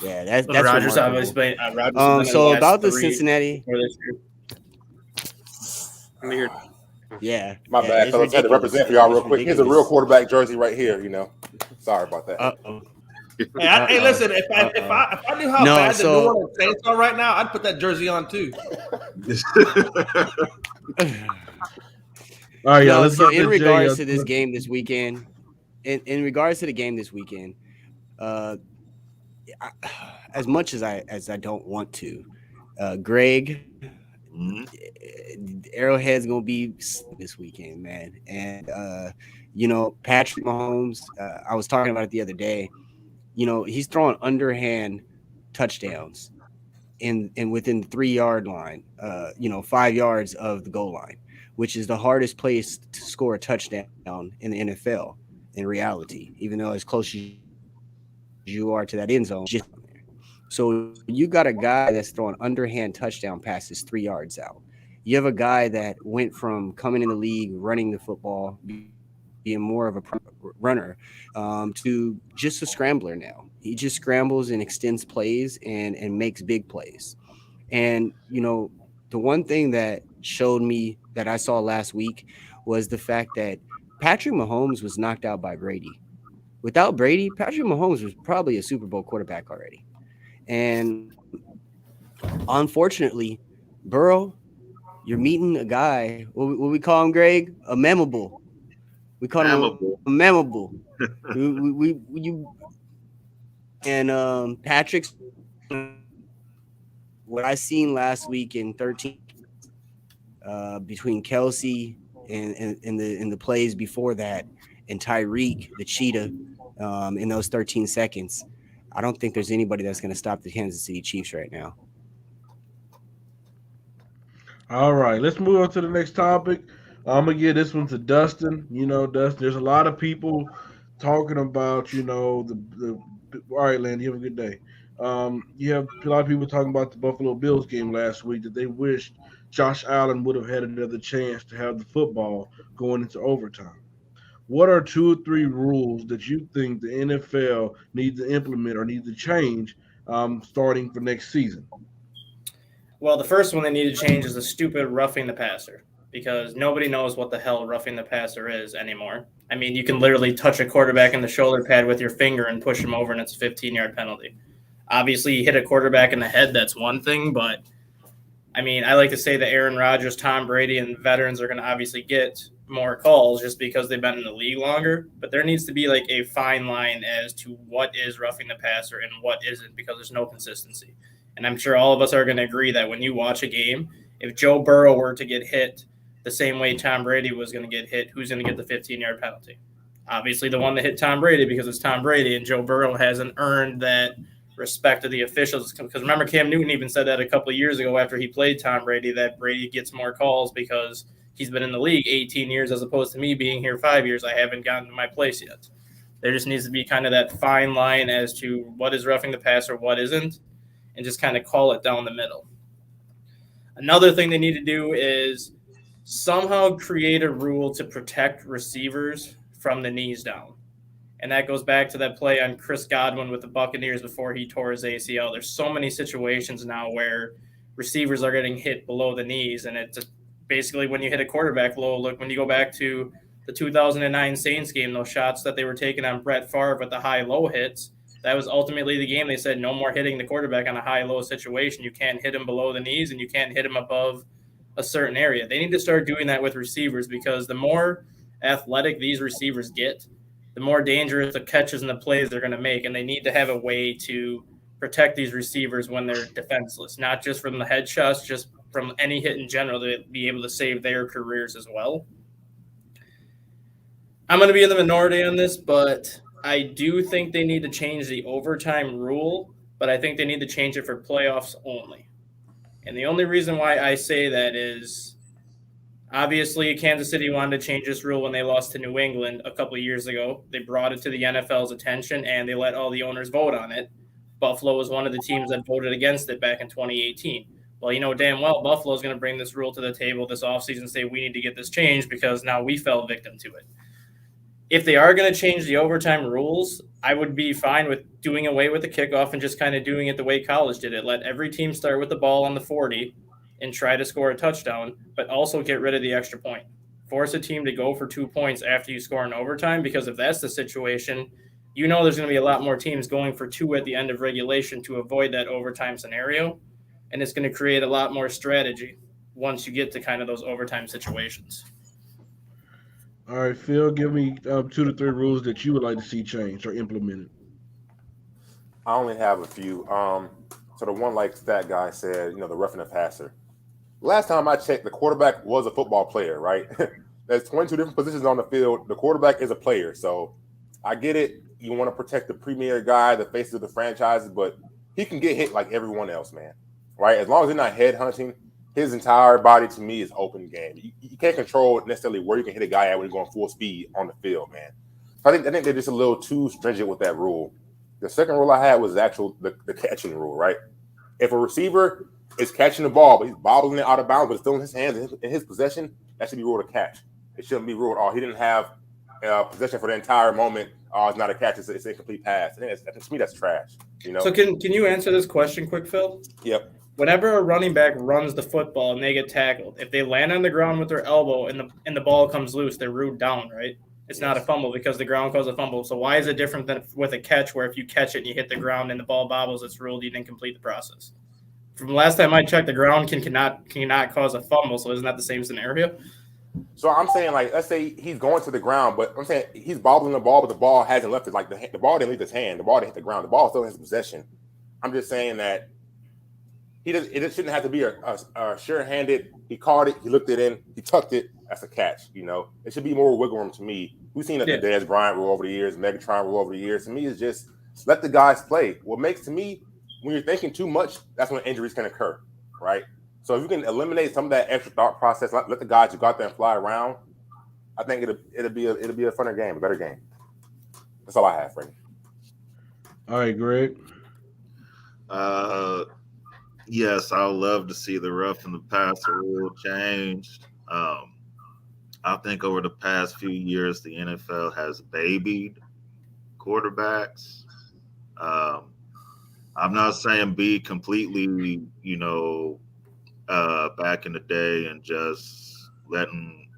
Yeah, that's Rodgers remarkable. obviously. Rodgers So about the Cincinnati. Let me hear. Yeah, My bad, fellas. I had to represent for y'all real quick. Here's a real quarterback jersey right here. Sorry about that. Uh-oh. Hey, listen. If I knew how bad the New Orleans Saints are right now, I'd put that jersey on too. All right, y'all. So in regards to this game this weekend, in regards to the game this weekend, as much as I don't want to, Greg, Arrowhead's gonna be this weekend, man. And Patrick Mahomes, I was talking about it the other day. He's throwing underhand touchdowns in within the 3-yard line, 5 yards of the goal line, which is the hardest place to score a touchdown in the NFL in reality, even though as close as you are to that end zone. So you got a guy that's throwing underhand touchdown passes 3 yards out. You have a guy that went from coming in the league, running the football, being more of a runner, to just a scrambler now. He just scrambles and extends plays and makes big plays. And, the one thing that showed me that I saw last week was the fact that Patrick Mahomes was knocked out by Brady. Without Brady, Patrick Mahomes was probably a Super Bowl quarterback already. And unfortunately, Burrow, you're meeting a guy, what we call him, Greg? A memorable. We call him a memorable. And Patrick's what I seen last week in 13 between Kelsey and the plays before that and Tyreek, the cheetah, in those 13 seconds. I don't think there's anybody that's going to stop the Kansas City Chiefs right now. All right, let's move on to the next topic. I'm going to give this one to Dustin. Dustin, there's a lot of people talking about, all right, Land, you have a good day. You have a lot of people talking about the Buffalo Bills game last week that they wished Josh Allen would have had another chance to have the football going into overtime. What are 2 or 3 rules that you think the NFL needs to implement or needs to change starting for next season? Well, the first one they need to change is the stupid roughing the passer, because nobody knows what the hell roughing the passer is anymore. I mean, you can literally touch a quarterback in the shoulder pad with your finger and push him over, and it's a 15-yard penalty. Obviously, you hit a quarterback in the head, that's one thing, but I mean, I like to say that Aaron Rodgers, Tom Brady, and veterans are going to obviously get more calls just because they've been in the league longer, but there needs to be like a fine line as to what is roughing the passer and what isn't, because there's no consistency. And I'm sure all of us are going to agree that when you watch a game, if Joe Burrow were to get hit the same way Tom Brady was going to get hit, who's going to get the 15-yard penalty? Obviously the one that hit Tom Brady, because it's Tom Brady, and Joe Burrow hasn't earned that respect of the officials. Because remember, Cam Newton even said that a couple of years ago after he played Tom Brady, that Brady gets more calls because he's been in the league 18 years as opposed to me being here 5 years. I haven't gotten to my place yet. There just needs to be kind of that fine line as to what is roughing the passer, what isn't, and just kind of call it down the middle. Another thing they need to do is somehow create a rule to protect receivers from the knees down. And that goes back to that play on Chris Godwin with the Buccaneers before he tore his ACL. There's so many situations now where receivers are getting hit below the knees, and it's basically when you hit a quarterback low. Look, when you go back to the 2009 Saints game, those shots that they were taking on Brett Favre with the high-low hits, that was ultimately the game. They said no more hitting the quarterback on a high-low situation. You can't hit him below the knees, and you can't hit him above a certain area. They need to start doing that with receivers, because the more athletic these receivers get, the more dangerous the catches and the plays they're going to make. And they need to have a way to protect these receivers when they're defenseless, not just from the headshots, just from any hit in general, to be able to save their careers as well. I'm going to be in the minority on this, but I do think they need to change the overtime rule, but I think they need to change it for playoffs only. And the only reason why I say that is, obviously, Kansas City wanted to change this rule when they lost to New England a couple of years ago. They brought it to the NFL's attention, and they let all the owners vote on it. Buffalo was one of the teams that voted against it back in 2018. Well, you know damn well Buffalo's going to bring this rule to the table this offseason and say we need to get this changed because now we fell victim to it. If they are going to change the overtime rules, I would be fine with doing away with the kickoff and just kind of doing it the way college did it. Let every team start with the ball on the 40 and try to score a touchdown, but also get rid of the extra point. Force a team to go for 2 points after you score in overtime, because if that's the situation, you know there's going to be a lot more teams going for 2 at the end of regulation to avoid that overtime scenario, and it's going to create a lot more strategy once you get to kind of those overtime situations. All right, Phil, give me 2 to 3 rules that you would like to see changed or implemented. I only have a few. So the one, like that guy said, the roughing the passer. Last time I checked, the quarterback was a football player, right? There's 22 different positions on the field. The quarterback is a player. So I get it. You want to protect the premier guy, the faces of the franchises, but he can get hit like everyone else, man. Right? As long as they're not head hunting, his entire body, to me, is open game. You can't control necessarily where you can hit a guy at when you're going full speed on the field, man. So I think they're just a little too stringent with that rule. The second rule I had was the catching rule, right? If a receiver is catching the ball, but he's bobbling it out of bounds, but it's still in his hands, in his possession, that should be ruled a catch. It shouldn't be ruled, he didn't have possession for the entire moment. It's not a catch, it's an incomplete pass. To me, that's trash. So can you answer this question quick, Phil? Yep. Whenever a running back runs the football and they get tackled, if they land on the ground with their elbow and the ball comes loose, they're ruled down, right? It's not a fumble because the ground calls a fumble. So why is it different than with a catch, where if you catch it and you hit the ground and the ball bobbles, it's ruled you didn't complete the process? From the last time I checked, the ground cannot cause a fumble. So isn't that the same scenario? So I'm saying, let's say he's going to the ground, but I'm saying he's bobbling the ball, but the ball hasn't left it. Like the ball didn't leave his hand. The ball didn't hit the ground. The ball still in his possession. I'm just saying that it shouldn't have to be a sure-handed. He caught it. He looked it in. He tucked it. That's a catch. It should be more wiggle room to me. We've seen the Dez Bryant rule over the years, Megatron rule over the years. To me, it's just let the guys play. What makes, to me, when you're thinking too much, that's when injuries can occur, right? So if you can eliminate some of that extra thought process, let the guys who got there and fly around, I think it'll be a funner game, a better game. That's all I have, Freddie. All right, Greg. Yes, I would love to see the rough and the passer rule changed. I think over the past few years, the NFL has babied quarterbacks. I'm not saying be completely, back in the day and just letting,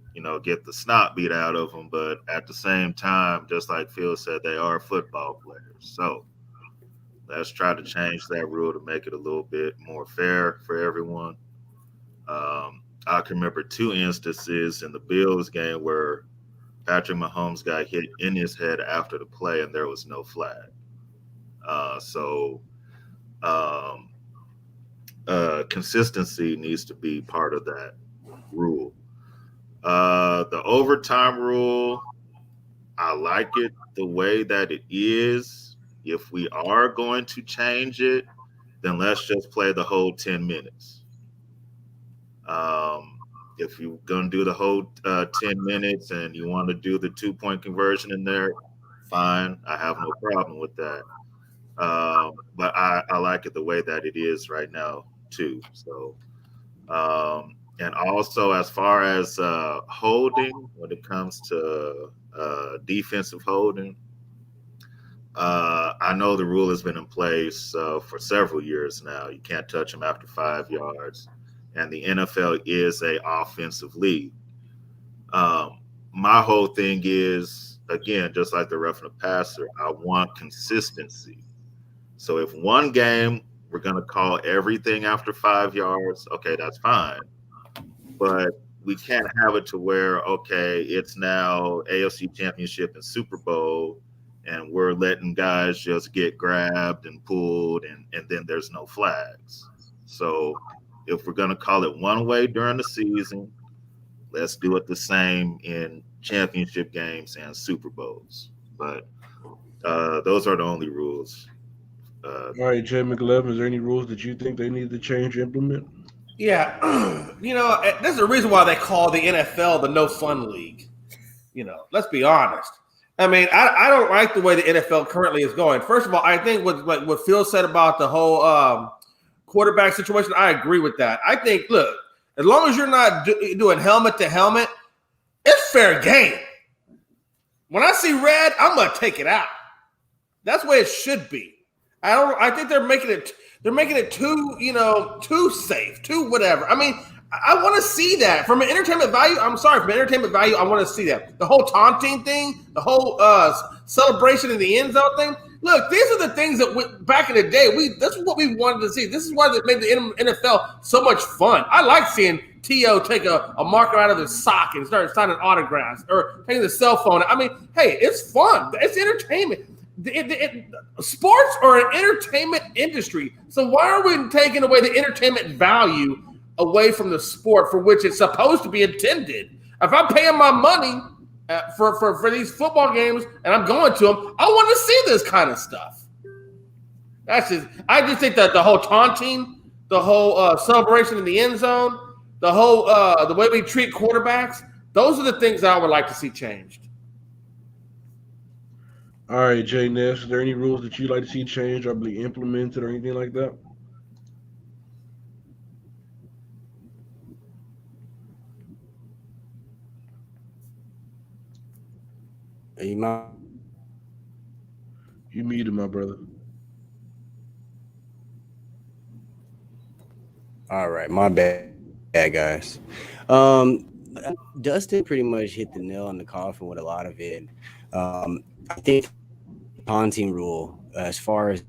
get the snot beat out of them. But at the same time, just like Phil said, they are football players. So let's try to change that rule to make it a little bit more fair for everyone. I can remember 2 instances in the Bills game where Patrick Mahomes got hit in his head after the play and there was no flag. Consistency needs to be part of that rule. The overtime rule, I like it the way that it is. If we are going to change it, then let's just play the whole 10 minutes. If you're going to do the whole 10 minutes and you want to do the 2-point conversion in there, fine. I have no problem with that. But I like it the way that it is right now, too. So, and also as far as holding, when it comes to defensive holding, I know the rule has been in place for several years now. You can't touch them after 5 yards. And the NFL is an offensive league. My whole thing is, again, just like the roughing the passer, I want consistency. So if one game we're going to call everything after 5 yards, okay, that's fine. but we can't have it to where, okay, it's now AFC Championship and Super Bowl, and we're letting guys just get grabbed and pulled, and then there's no flags. So if we're going to call it one way during the season, let's do it the same in championship games and Super Bowls. But those are the only rules. All right, Jay McLevin, is there any rules that you think they need to change, implement? Yeah, there's a reason why they call the NFL the no fun league. Let's be honest. I mean, I don't like the way the NFL currently is going. First of all, I think what Phil said about the whole quarterback situation, I agree with that. I think, look, as long as you're not doing helmet to helmet, it's fair game. When I see red, I'm gonna take it out. That's the way it should be. I think they're making it too safe, too whatever. I mean, I want to see that from an entertainment value. I'm sorry, from an entertainment value, I want to see that. The whole taunting thing, the whole celebration in the end zone thing. Look, these are the things that back in the day, this is what we wanted to see. This is why they made the NFL so much fun. I like seeing T.O. take a marker out of his sock and start signing autographs or taking the cell phone. I mean, hey, it's fun. It's entertainment. Sports are an entertainment industry. So why are we taking away the entertainment value away from the sport for which it's supposed to be intended? If I'm paying my money for these football games and I'm going to them, I want to see this kind of stuff. I just think that the whole taunting, the whole celebration in the end zone, the whole the way we treat quarterbacks, those are the things that I would like to see changed. All right, Jay Ness, is there any rules that you'd like to see changed or be implemented or anything like that? You muted, my brother. All right, my bad guys. Dustin pretty much hit the nail on the coffin with a lot of it. I think the taunting rule, as far as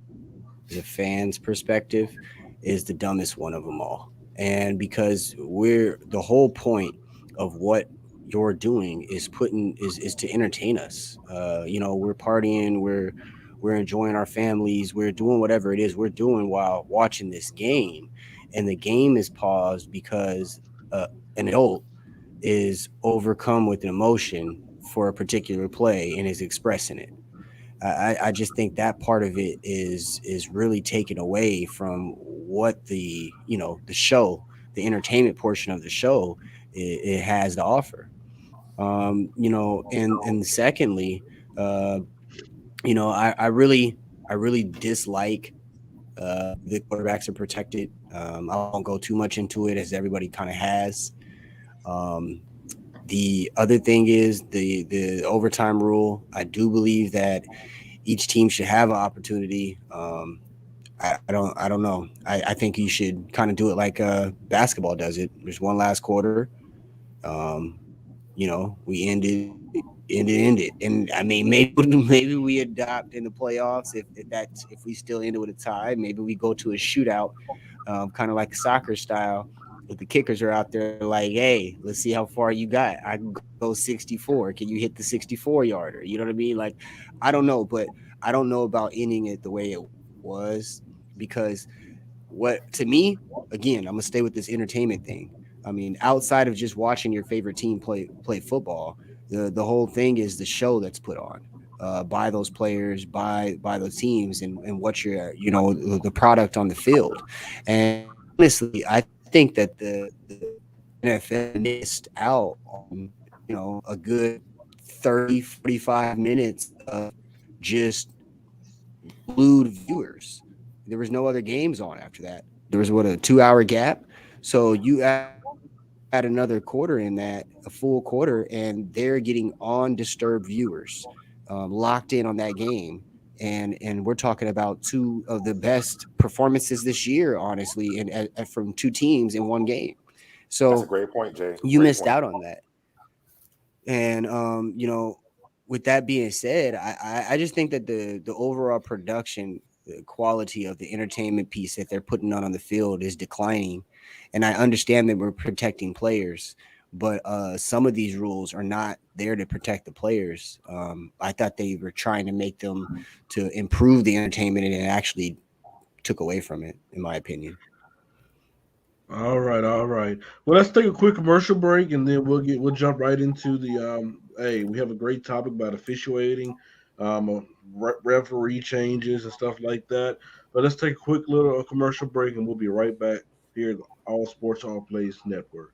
the fans' perspective, is the dumbest one of them all. And because the whole point of what you're doing is to entertain us. We're partying, we're enjoying our families, we're doing whatever it is we're doing while watching this game, and the game is paused because an adult is overcome with an emotion for a particular play and is expressing it. I just think that part of it is really taken away from what the show, the entertainment portion of the show, it has to offer. And secondly, I really dislike the quarterbacks are protected. I won't go too much into it, as everybody kind of has. The other thing is the overtime rule. I do believe that each team should have an opportunity. I don't know. I think you should kind of do it like basketball does it. There's one last quarter. We end it. And I mean, maybe we adopt in the playoffs if we still end it with a tie. Maybe we go to a shootout, kind of like soccer style. If the kickers are out there like, hey, let's see how far you got. I can go 64. Can you hit the 64-yarder? You know what I mean? Like, I don't know, but I don't know about ending it the way it was, because to me, again, I'm going to stay with this entertainment thing. I mean, outside of just watching your favorite team play football, the whole thing is the show that's put on by those players, by those teams, and what the product on the field. And honestly, I think that the NFL missed out on a good 30-45 minutes of just glued viewers. There was no other games on after that. There was a 2-hour gap. So you add another quarter in that, a full quarter, and they're getting undisturbed viewers locked in on that game. And we're talking about two of the best performances this year, honestly, and from two teams in one game. So that's a great point, Jay. You missed out on that. And with that being said, I just think that the overall production, the quality of the entertainment piece that they're putting on the field is declining. And I understand that we're protecting players, but some of these rules are not there to protect the players. I thought they were trying to make them to improve the entertainment, and it actually took away from it, in my opinion. All right. Well, let's take a quick commercial break, and then we'll jump right into the Hey, we have a great topic about officiating, referee changes and stuff like that. But let's take a quick little commercial break, and we'll be right back here at the All Sports All Plays Network.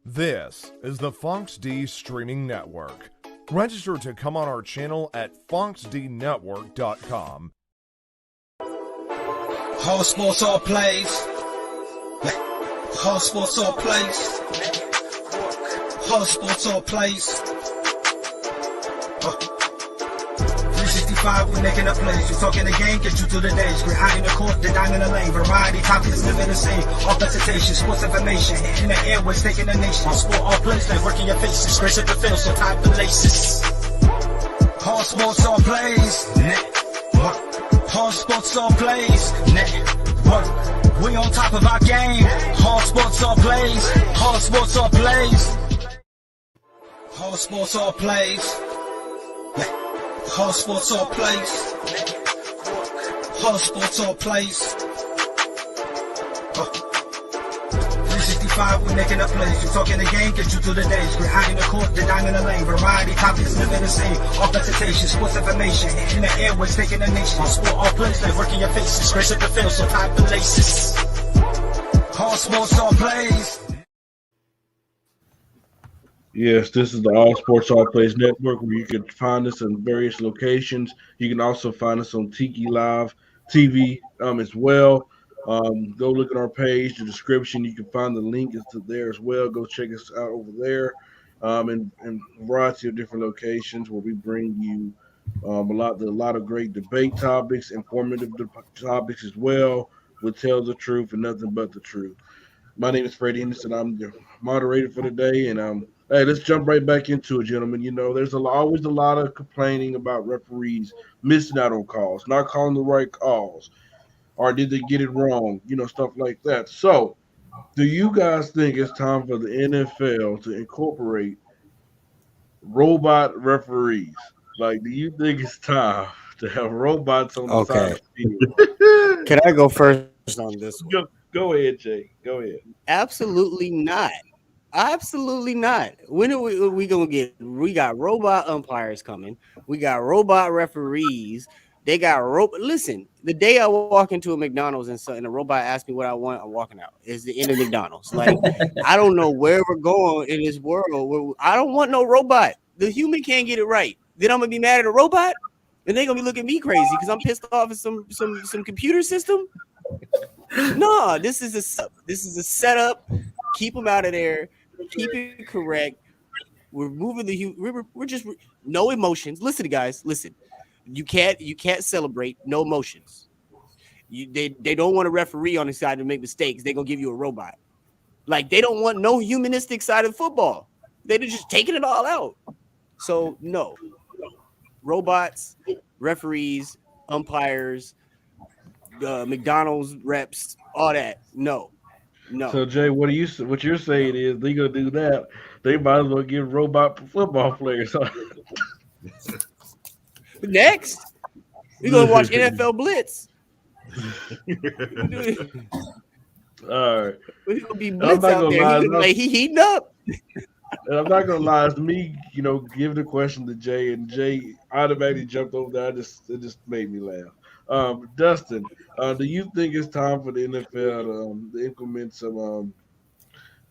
This is the Fox D Streaming Network. Register to come on our channel at foxdnetwork.com. All sports, all plays. All sports, all plays. All sports, all plays. 365, we're making a plays. We're talking the game, get you through the days. We're high in the court, the dime in the lane. Variety, topics, living the same. All presentation, sports information. In the airways, taking the nation. All sport, all plays, like working your faces. Grace at the field, so type the laces. All sports, all plays. All sports, all plays. We on top of our game. All sports, all plays. All sports, all plays. All sports, all plays. All sports, all plays. All sports, all plays. 365, we're making a plays. We're talking the game, get you through the days. We're high in the court, the dime in the lane. Variety, topics, living the same. All presentation, sports information. In the airways, taking the nation. All sport, all plays, like working your faces. Grace at the field, so type the laces. All sports, all plays. Yes, this is the All Sports All Plays Network, where you can find us in various locations. You can also find us on TikiLIVE Tv as well. Go look at our page, the description. You can find the link is there as well. Go check us out over there, and a variety of different locations where we bring you a lot of great debate topics, informative topics as well. We'll tell the truth and nothing but the truth. My name is Freddie Henderson. I'm the moderator for today, and hey, let's jump right back into it, gentlemen. You know, there's always a lot of complaining about referees missing out on calls, not calling the right calls, or did they get it wrong? You know, stuff like that. So, do you guys think it's time for the NFL to incorporate robot referees? Like, do you think it's time to have robots on the side of the field? Can I go first on this one? Go ahead, Jay. Go ahead. Absolutely not. Absolutely not. When are we gonna get? We got robot umpires coming. We got robot referees. They got robot. Listen, the day I walk into a McDonald's and a robot asks me what I want, I'm walking out. It's the end of McDonald's. Like, I don't know where we're going in this world. I don't want no robot. The human can't get it right. Then I'm gonna be mad at a robot, and they're gonna be looking at me crazy because I'm pissed off at some computer system. No, this is a setup. Keep them out of there. Keep it correct. We're moving we're just no emotions. Listen, guys. Listen. You can't celebrate no emotions. They don't want a referee on the side to make mistakes. They're gonna give you a robot. Like, they don't want no humanistic side of football. They're just taking it all out. So no. Robots, referees, umpires, McDonald's reps, all that. No. So Jay, what you're saying is they gonna do that? They might as well give robot football players. Next, we're gonna watch NFL Blitz. All right, there's gonna be Blitz out there. He heating up. And I'm not gonna lie, it's me, give the question to Jay, and Jay automatically jumped over there. It just made me laugh. Dustin, do you think it's time for the NFL to implement some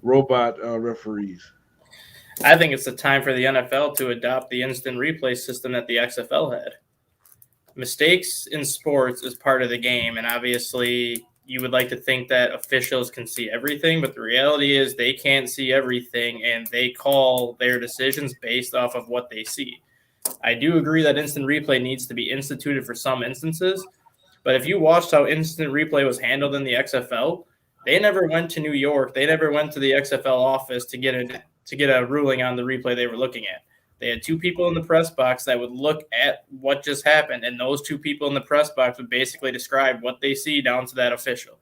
robot referees? I think it's the time for the NFL to adopt the instant replay system that the XFL had. mistakes in sports is part of the game, and obviously you would like to think that officials can see everything, but the reality is they can't see everything, and they call their decisions based off of what they see. I do agree that instant replay needs to be instituted for some instances, but if you watched how instant replay was handled in the XFL, they never went to New York. They never went to the XFL office to get a ruling on the replay they were looking at. They had two people in the press box that would look at what just happened, and those two people in the press box would basically describe what they see down to that official.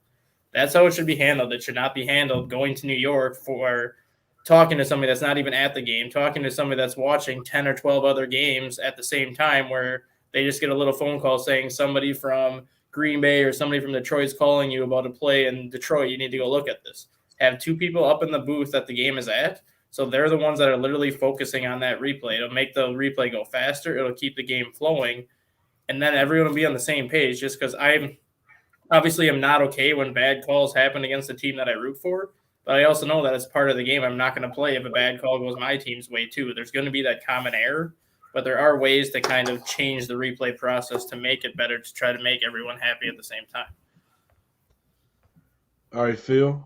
That's how it should be handled. It should not be handled going to New York for talking to somebody that's not even at the game, talking to somebody that's watching 10 or 12 other games at the same time, where they just get a little phone call saying somebody from Green Bay or somebody from Detroit is calling you about a play in Detroit. You need to go look at this. Have two people up in the booth that the game is at. So they're the ones that are literally focusing on that replay. It'll make the replay go faster. It'll keep the game flowing. And then everyone will be on the same page, just because I'm not okay when bad calls happen against the team that I root for. But I also know that it's part of the game. I'm not going to play if a bad call goes my team's way too. There's going to be that common error, but there are ways to kind of change the replay process to make it better, to try to make everyone happy at the same time. All right, Phil.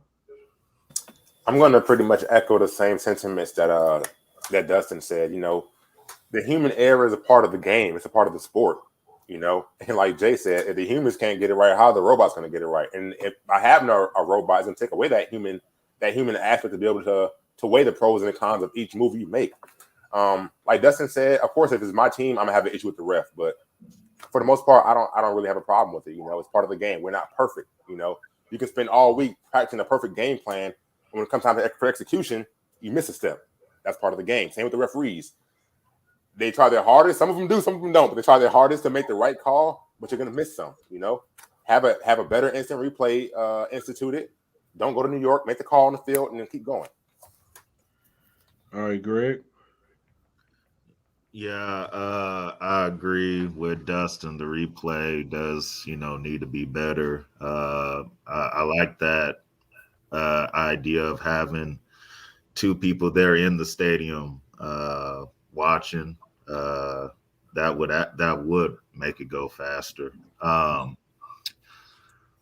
I'm going to pretty much echo the same sentiments that that Dustin said. You know, the human error is a part of the game. It's a part of the sport, you know. And like Jay said, if the humans can't get it right, how are the robots going to get it right? And if I have a robot, it's going to take away that human aspect to be able to weigh the pros and the cons of each move you make. Like Dustin said, of course, if it's my team, I'm going to have an issue with the ref. But for the most part, I don't really have a problem with it. You know, it's part of the game. We're not perfect, you know. You can spend all week practicing a perfect game plan. When it comes time for execution, you miss a step. That's part of the game. Same with the referees. They try their hardest. Some of them do, some of them don't. But they try their hardest to make the right call, but you're going to miss some, you know. Have a better instant replay instituted. Don't go to New York. Make the call on the field and then keep going. All right, Greg. Yeah, I agree with Dustin. The replay does, need to be better. I like that idea of having two people there in the stadium watching. That would make it go faster.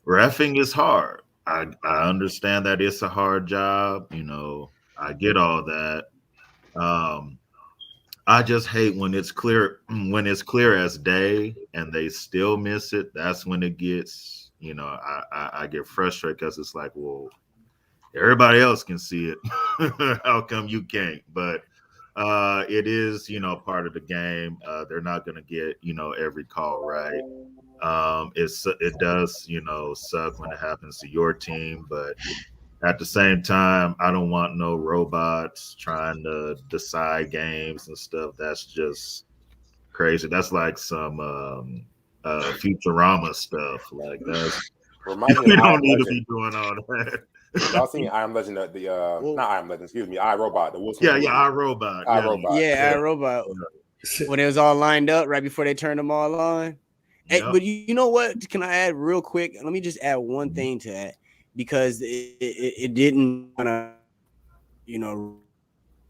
Reffing is hard. I understand that it's a hard job. I get all that. I just hate when it's clear as day and they still miss it. That's when it gets, I get frustrated because it's like, well, everybody else can see it. How come you can't? But it is, part of the game. They're not going to get, every call right. It does, suck when it happens to your team, but at the same time, I don't want no robots trying to decide games and stuff. That's just crazy. That's like some Futurama stuff. Like that's we don't need to be doing all that. Y'all seen I Am Legend? Not I Am Legend. Excuse me, iRobot. The Will Smith movie. iRobot. iRobot. When it was all lined up right before they turned them all on. Hey, but you know what? Can I add real quick? Let me just add one thing to that. Because it didn't kind of,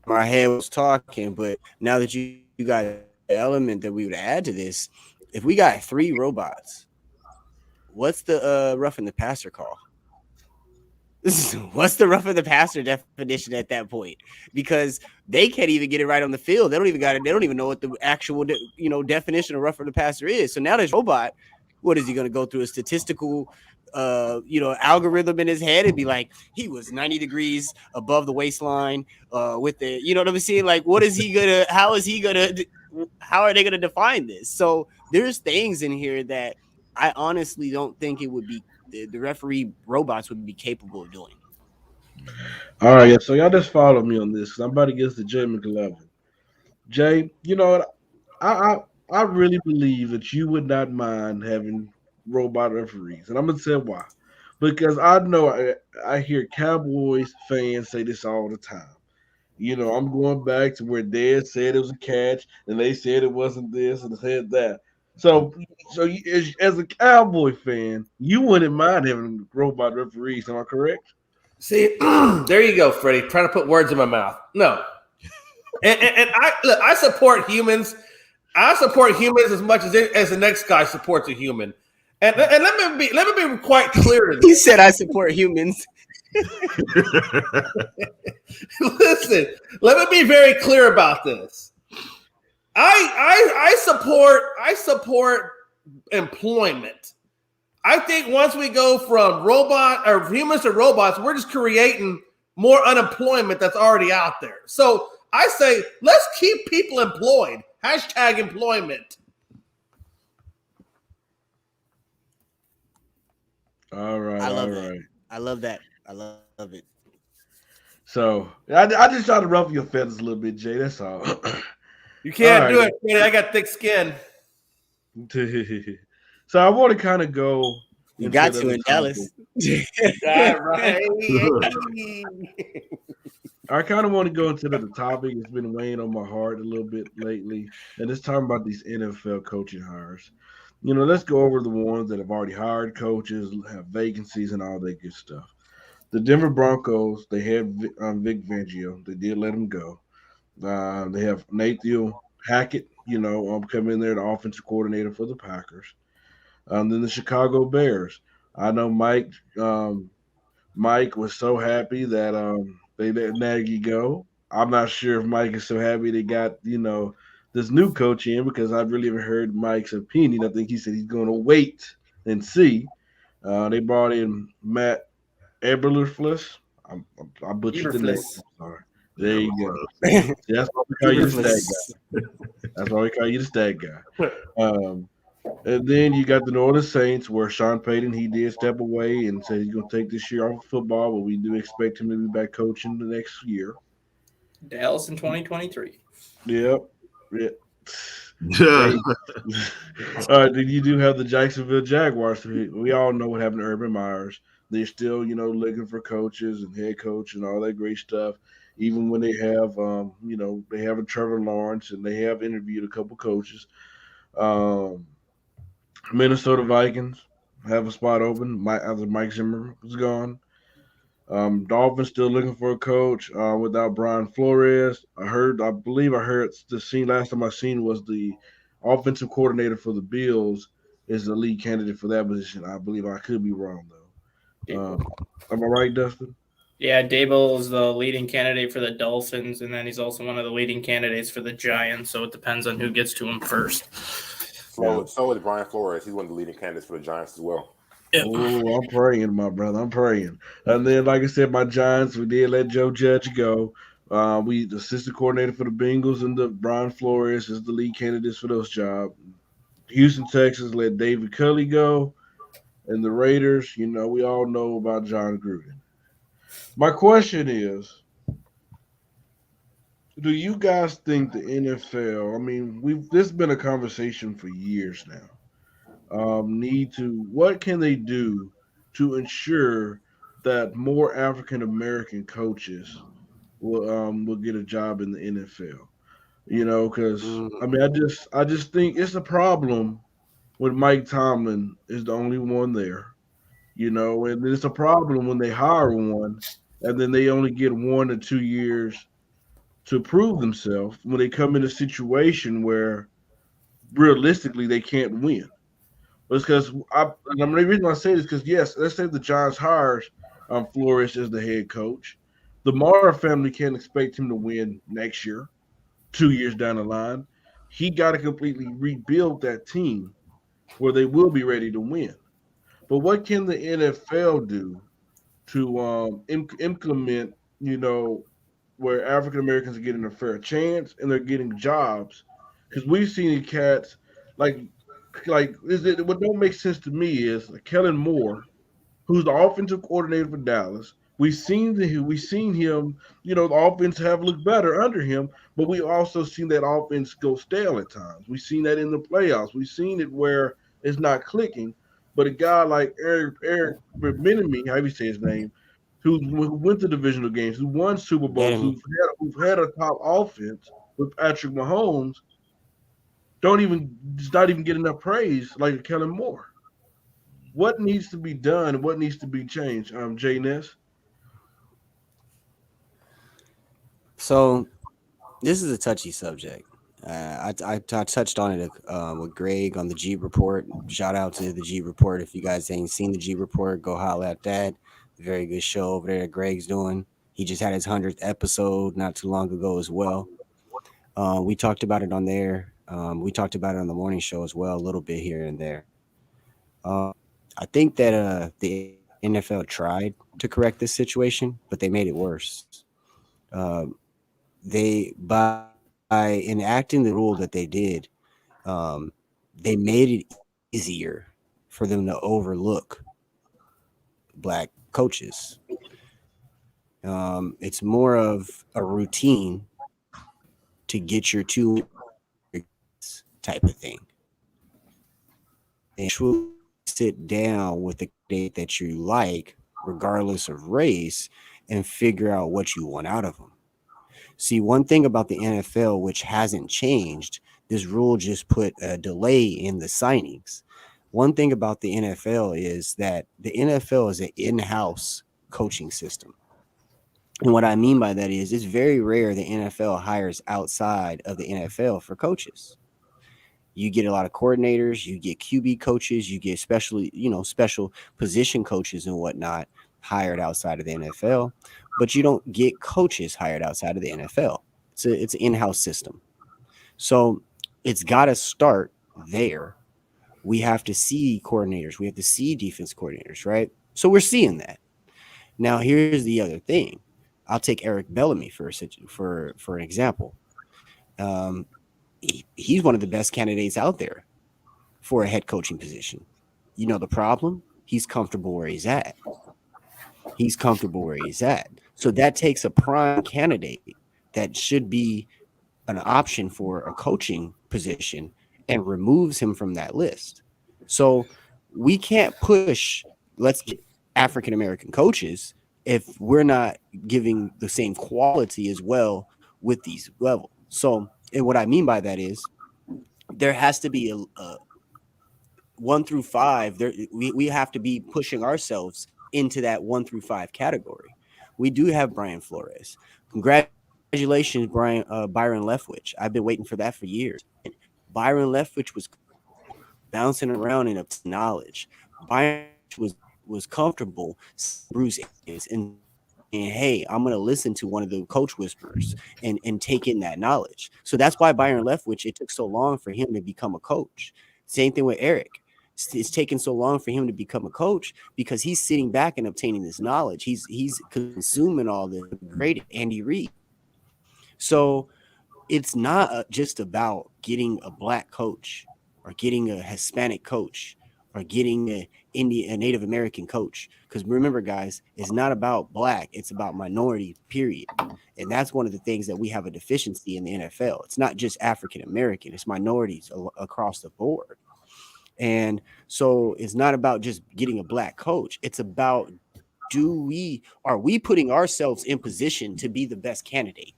my head was talking, but now that you got an element that we would add to this, if we got 3 robots, what's the roughing the passer call? What's the roughing the passer definition at that point? Because they can't even get it right on the field. They don't even got it. They don't even know what the actual definition of roughing the passer is. So now this robot, what is he going to go through a statistical algorithm in his head and be like, he was 90 degrees above the waistline with the, what I'm saying? Like, how are they going to define this? So there's things in here that I honestly don't think it would be, the referee robots would be capable of doing. All right. Yeah, so y'all just follow me on this because I'm about to get to Jay McLevin. Jay, you know what? I really believe that you would not mind having robot referees, and I'm gonna tell why. Because I know I hear Cowboys fans say this all the time. I'm going back to where Dad said it was a catch, and they said it wasn't this and said that. So as a Cowboy fan, you wouldn't mind having robot referees. Am I correct? See, there you go, Freddie, trying to put words in my mouth. No, and I support humans I support humans as much as the next guy supports a human. And let me be quite clear. He said I support humans. Listen, let me be very clear about this. I support employment. I think once we go from humans to robots, we're just creating more unemployment that's already out there. So I say, let's keep people employed. Hashtag employment. All right. I love that. I love it. So I just try to ruffle your feathers a little bit, Jay. That's all. You can't do it, man. I got thick skin. So I want to kind of go. You got to in Dallas. Right. I kind of want to go into the topic. It's been weighing on my heart a little bit lately, and it's talking about these NFL coaching hires. Let's go over the ones that have already hired coaches, have vacancies, and all that good stuff. The Denver Broncos, they had Vic Fangio. They did let him go. They have Nathaniel Hackett, coming in there, the offensive coordinator for the Packers. Then the Chicago Bears. I know Mike was so happy that they let Nagy go. I'm not sure if Mike is so happy they got, this new coach in, because I really haven't heard Mike's opinion. I think he said he's going to wait and see. They brought in Matt Eberflus. I butchered the name. I'm sorry. There you go. That's why we call you the stat guy. That's why we call you the stat guy. And then you got the New Orleans Saints, where Sean Payton, he did step away and said he's going to take this year off of football, but we do expect him to be back coaching the next year. Dallas in 2023. Yep. All right, then you do have the Jacksonville Jaguars. We all know what happened to Urban Myers. They're still, looking for coaches and head coach and all that great stuff. Even when they have, they have a Trevor Lawrence, and they have interviewed a couple coaches. Minnesota Vikings have a spot open after Mike Zimmer was gone. Dolphins still looking for a coach without Brian Flores. I believe I heard the scene last time I seen was the offensive coordinator for the Bills is the lead candidate for that position. I believe I could be wrong though. Am I right, Dustin? Yeah, Dable is the leading candidate for the Dolphins, and then he's also one of the leading candidates for the Giants. So it depends on who gets to him first. So is Brian Flores. He's one of the leading candidates for the Giants as well. Yep. Oh, I'm praying, my brother. I'm praying. And then, like I said, my Giants, we did let Joe Judge go. The assistant coordinator for the Bengals and the Brian Flores is the lead candidates for those jobs. Houston, Texas let David Culley go. And the Raiders, we all know about John Gruden. My question is, do you guys think the NFL, this has been a conversation for years now, what can they do to ensure that more African-American coaches will get a job in the NFL? Because, I just think it's a problem when Mike Tomlin is the only one there, and it's a problem when they hire one and then they only get 1 to 2 years to prove themselves when they come in a situation where realistically they can't win. But it's because the reason I say this is because, yes, let's say the Giants hires Flores as the head coach. The Mara family can't expect him to win next year, 2 years down the line. He got to completely rebuild that team where they will be ready to win. But what can the NFL do to implement, where African Americans are getting a fair chance and they're getting jobs? Because we've seen cats what don't make sense to me is Kellen Moore, who's the offensive coordinator for Dallas. We've seen him, the offense have looked better under him, but we also seen that offense go stale at times. We've seen that in the playoffs. We've seen it where it's not clicking. But a guy like Eric Bieniemy, how do you say his name, who went to divisional games, who won Super Bowls, who've had a top offense with Patrick Mahomes, not even get enough praise like Kellen Moore. What needs to be done? What needs to be changed? Jay Ness? So this is a touchy subject. I touched on it with Greg on the G Report. Shout out to the G Report. If you guys ain't seen the G Report, go holler at that. Very good show over there that Greg's doing. He just had his 100th episode not too long ago as well. We talked about it on there. We talked about it on the morning show as well, a little bit here and there. I think that the NFL tried to correct this situation, but they made it worse. They by enacting the rule that they did, they made it easier for them to overlook black coaches. It's more of a routine to get your two type of thing. And sit down with the candidate that you like, regardless of race, and figure out what you want out of them. See, one thing about the NFL, which hasn't changed, this rule just put a delay in the signings. One thing about the NFL is that the NFL is an in-house coaching system. And what I mean by that is it's very rare the NFL hires outside of the NFL for coaches. You get a lot of coordinators, you get QB coaches, you get special position coaches and whatnot hired outside of the NFL, but you don't get coaches hired outside of the NFL. It's an in-house system. So it's got to start there. We have to see coordinators. We have to see defense coordinators, right? So we're seeing that. Now, here's the other thing. I'll take Eric Bellamy for an example. He's one of the best candidates out there for a head coaching position. You know the problem? He's comfortable where he's at. So that takes a prime candidate that should be an option for a coaching position and removes him from that list. So we can't push, let's get African-American coaches if we're not giving the same quality as well with these levels. So, and what I mean by that is there has to be a 1 through 5. We have to be pushing ourselves into that 1 through 5 category. We do have Brian Flores. Congratulations, Byron Leftwich. I've been waiting for that for years. Byron Leftwich was bouncing around in knowledge. Byron was comfortable. Bruce and hey, I'm going to listen to one of the coach whisperers and take in that knowledge. So that's why Byron Leftwich, it took so long for him to become a coach. Same thing with Eric. It's taken so long for him to become a coach because he's sitting back and obtaining this knowledge. He's consuming all the great Andy Reid. So it's not just about getting a black coach or getting a Hispanic coach or getting a Native American coach. Because remember, guys, it's not about black. It's about minority, period. And that's one of the things that we have a deficiency in the NFL. It's not just African American. It's minorities across the board. And so it's not about just getting a black coach. It's about are we putting ourselves in position to be the best candidate?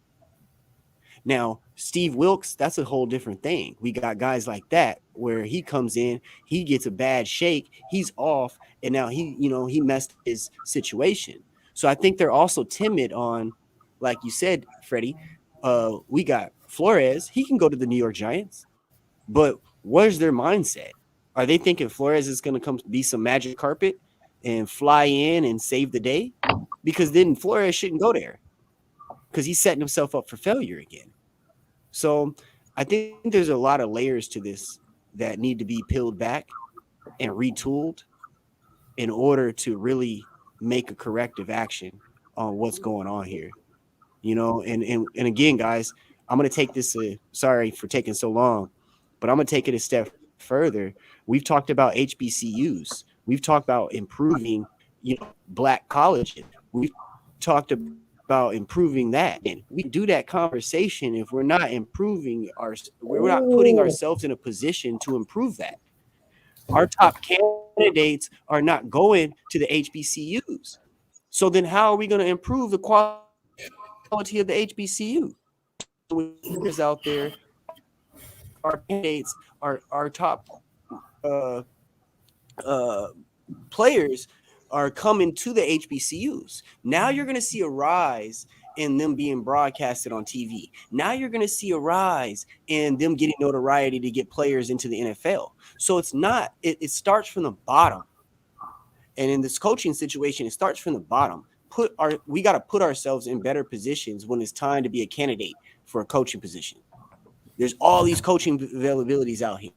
Now, Steve Wilkes, that's a whole different thing. We got guys like that where he comes in, he gets a bad shake, he's off, and now he messed his situation. So I think they're also timid on, like you said, Freddie, we got Flores. He can go to the New York Giants, but where's their mindset? Are they thinking Flores is going to come be some magic carpet and fly in and save the day? Because then Flores shouldn't go there because he's setting himself up for failure again. So I think there's a lot of layers to this that need to be peeled back and retooled in order to really make a corrective action on what's going on here. And again, guys, I'm going to take this, sorry for taking so long, but I'm going to take it a step further. We've talked about HBCUs. We've talked about improving, black colleges. We've talked about improving that. And we do that conversation if we're not improving we're not putting ourselves in a position to improve that. Our top candidates are not going to the HBCUs. So then how are we going to improve the quality of the HBCU? Is out there. Our candidates, our top players are coming to the HBCUs. Now you're going to see a rise in them being broadcasted on TV. Now you're going to see a rise in them getting notoriety to get players into the NFL. So it's not, it starts from the bottom. And in this coaching situation, it starts from the bottom. We got to put ourselves in better positions when it's time to be a candidate for a coaching position. There's all these coaching availabilities out here.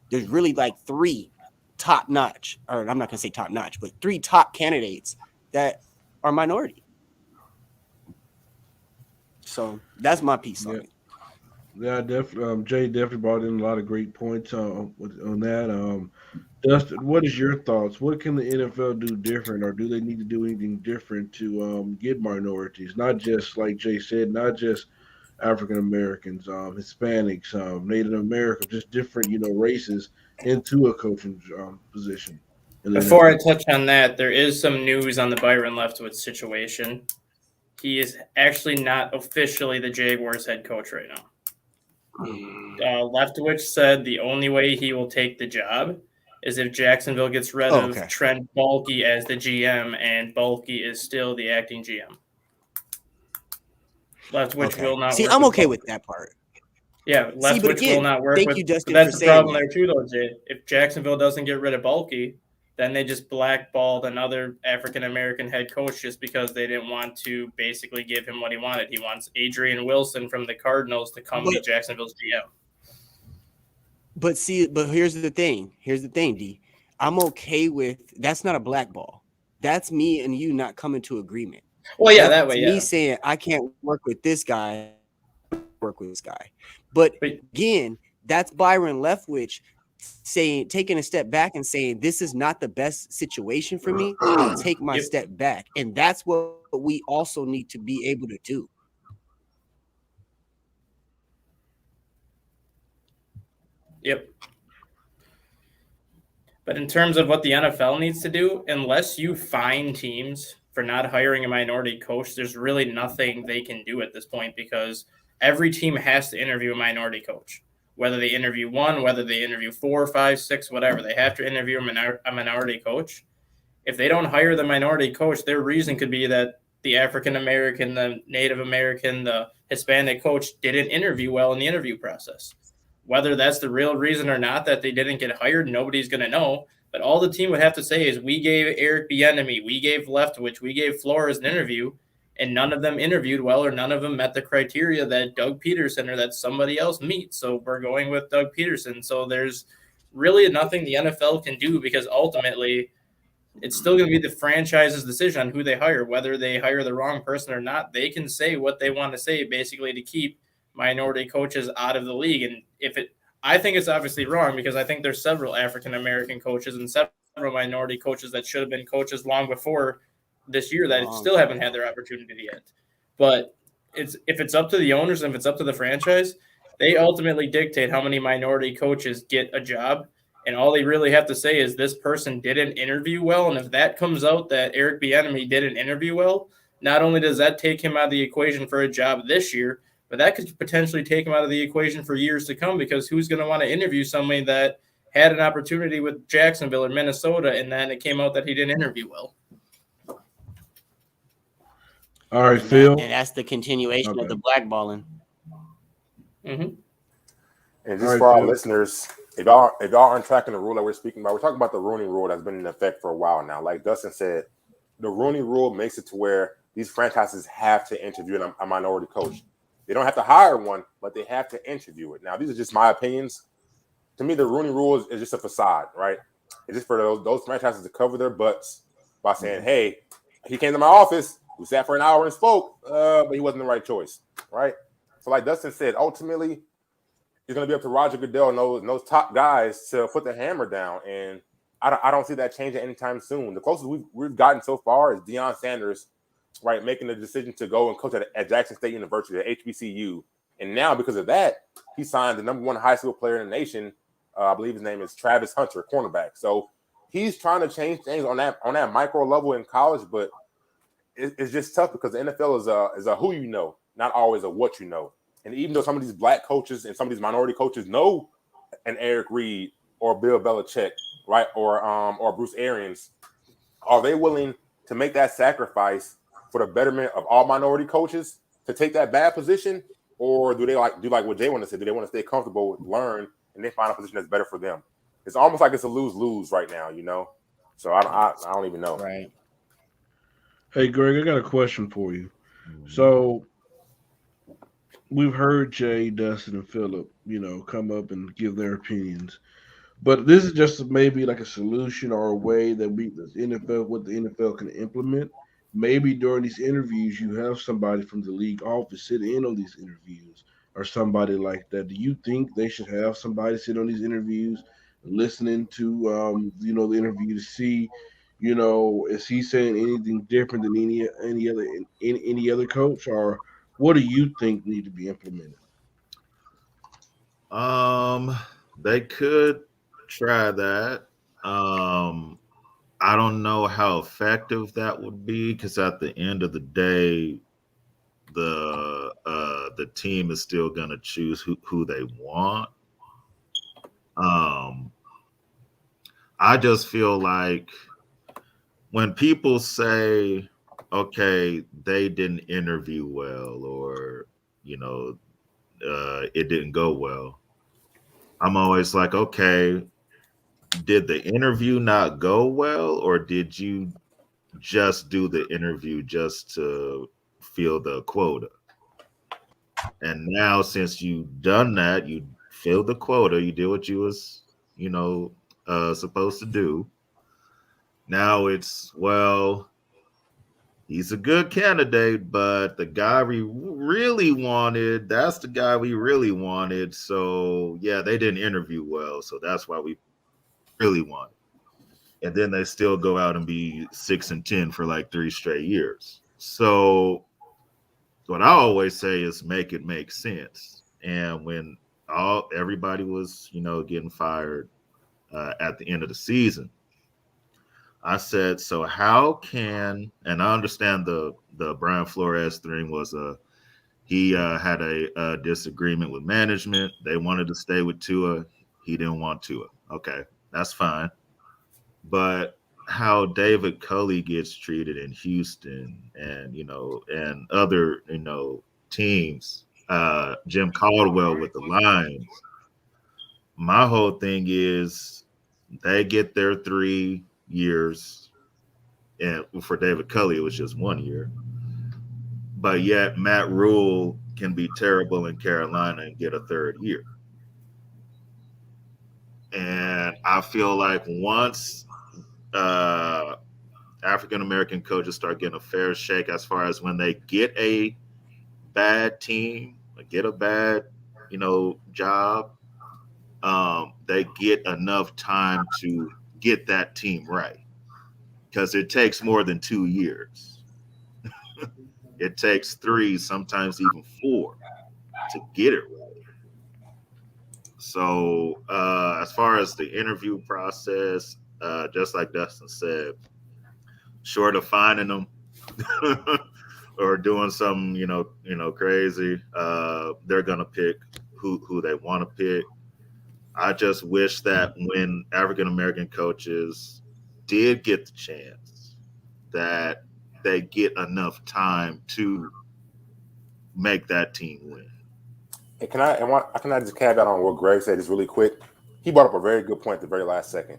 There's really like 3 top notch, or I'm not going to say top notch, but 3 top candidates that are minority. So that's my piece on it. Yeah, definitely. Jay definitely brought in a lot of great points on that. Dustin, what is your thoughts? What can the NFL do different, or do they need to do anything different to get minorities? Not just like Jay said, not just African Americans, Hispanics, Native Americans, just different races into a coaching position. Before I touch on that, there is some news on the Byron Leftwich situation. He is actually not officially the Jaguars head coach right now. Leftwich said the only way he will take the job is if Jacksonville gets rid of Trent Baalke as the GM, and Baalke is still the acting GM. Leftwich will not. See, I'm okay with that part. Yeah, Leftwich will not work with. You, Justin, but that's for the problem that. there too, though, Jay. If Jacksonville doesn't get rid of Baalke, then they just blackballed another African-American head coach just because they didn't want to basically give him what he wanted. He wants Adrian Wilson from the Cardinals to come be Jacksonville's GM. But here's the thing. D. I'm okay with that's not a blackball. That's me and you not coming to agreement. Well, yeah, that way, me saying I can't work with this guy, work with this guy. But again, that's Byron Leftwich taking a step back and saying this is not the best situation for me. I'll take my step back, and that's what we also need to be able to do. Yep. But in terms of what the NFL needs to do, unless you fine teams for not hiring a minority coach, there's really nothing they can do at this point because every team has to interview a minority coach. Whether they interview 1, whether they interview 4, 5, 6, whatever, they have to interview a minority coach. If they don't hire the minority coach, their reason could be that the African-American, the Native American, the Hispanic coach didn't interview well in the interview process. Whether that's the real reason or not that they didn't get hired, nobody's going to know. But all the team would have to say is we gave Eric Bieniemy, we gave Leftwich, we gave Flores an interview, and none of them interviewed well or none of them met the criteria that Doug Peterson or that somebody else meets. So we're going with Doug Peterson. So there's really nothing the NFL can do because ultimately it's still going to be the franchise's decision on who they hire, whether they hire the wrong person or not. They can say what they want to say basically to keep minority coaches out of the league. And I think it's obviously wrong because I think there's several African-American coaches and several minority coaches that should have been coaches long before this year that still haven't had their opportunity yet. But if it's up to the owners and if it's up to the franchise, they ultimately dictate how many minority coaches get a job. And all they really have to say is this person didn't interview well. And if that comes out that Eric Bieniemy didn't interview well, not only does that take him out of the equation for a job this year, but that could potentially take him out of the equation for years to come because who's going to want to interview somebody that had an opportunity with Jacksonville or Minnesota and then it came out that he didn't interview well? All right, Phil. And that's the continuation of the blackballing. Mm-hmm. And just for our listeners, if y'all aren't tracking the rule that we're speaking about, we're talking about the Rooney Rule that's been in effect for a while now. Like Dustin said, the Rooney Rule makes it to where these franchises have to interview a minority coach. They don't have to hire one, but they have to interview it. Now, these are just my opinions. To me, the Rooney Rule is just a facade, right? It's just for those franchises to cover their butts by saying, hey, he came to my office, we sat for an hour and spoke, but he wasn't the right choice, right? So like Dustin said, ultimately, it's going to be up to Roger Goodell and those top guys to put the hammer down. And I don't see that changing anytime soon. The closest we've gotten so far is Deion Sanders, right, making the decision to go and coach at Jackson State University, at HBCU. And now, because of that, he signed the #1 high school player in the nation. I believe his name is Travis Hunter, cornerback. So he's trying to change things on that micro level in college, but it's just tough because the NFL is a who you know, not always a what you know. And even though some of these black coaches and some of these minority coaches know an Eric Reed or Bill Belichick, right, or Bruce Arians, are they willing to make that sacrifice for the betterment of all minority coaches to take that bad position, or do they do like what Jay want to say? Do they want to stay comfortable, learn, and then find a position that's better for them? It's almost like it's a lose-lose right now, you know. So I don't even know. Right. Hey, Greg, I got a question for you. So we've heard Jay, Dustin, and Phillip, come up and give their opinions. But this is just maybe like a solution or a way that what the NFL can implement. Maybe during these interviews, you have somebody from the league office sit in on these interviews or somebody like that. Do you think they should have somebody sit on these interviews, listening to, the interview to see, is he saying anything different than any other coach, or what do you think need to be implemented? They could try that. I don't know how effective that would be because at the end of the day, the team is still going to choose who they want. I just feel like when people say, okay, they didn't interview well, or it didn't go well, I'm always like, okay, did the interview not go well, or did you just do the interview just to fill the quota? And now, since you've done that, you filled the quota, you did what you was, supposed to do. Now it's, well, he's a good candidate, but the guy we really wanted, that's the guy we really wanted. So yeah, they didn't interview well. So that's why we really want it. And then they still go out and be 6-10 for like 3 straight years. So what I always say is make it make sense. And when everybody was, getting fired at the end of the season, I said, so how can, and I understand the Brian Flores thing was he had a disagreement with management. They wanted to stay with Tua. He didn't want Tua. Okay, that's fine. But how David Culley gets treated in Houston and, and other, teams, Jim Caldwell with the Lions, my whole thing is they get their 3 years, and for David Culley, it was just 1 year. But yet Matt Rule can be terrible in Carolina and get a 3rd year. And I feel like once African-American coaches start getting a fair shake as far as when they get a bad team, get a bad, job, they get enough time to get that team right. Because it takes more than 2 years. It takes 3, sometimes even 4 to get it right. So as far as the interview process, just like Dustin said, short of finding them or doing something, crazy, they're gonna pick who they want to pick. I just wish that when African American coaches did get the chance, that they get enough time to make that team win. And can I just caveat on what Greg said just really quick? He brought up a very good point at the very last second.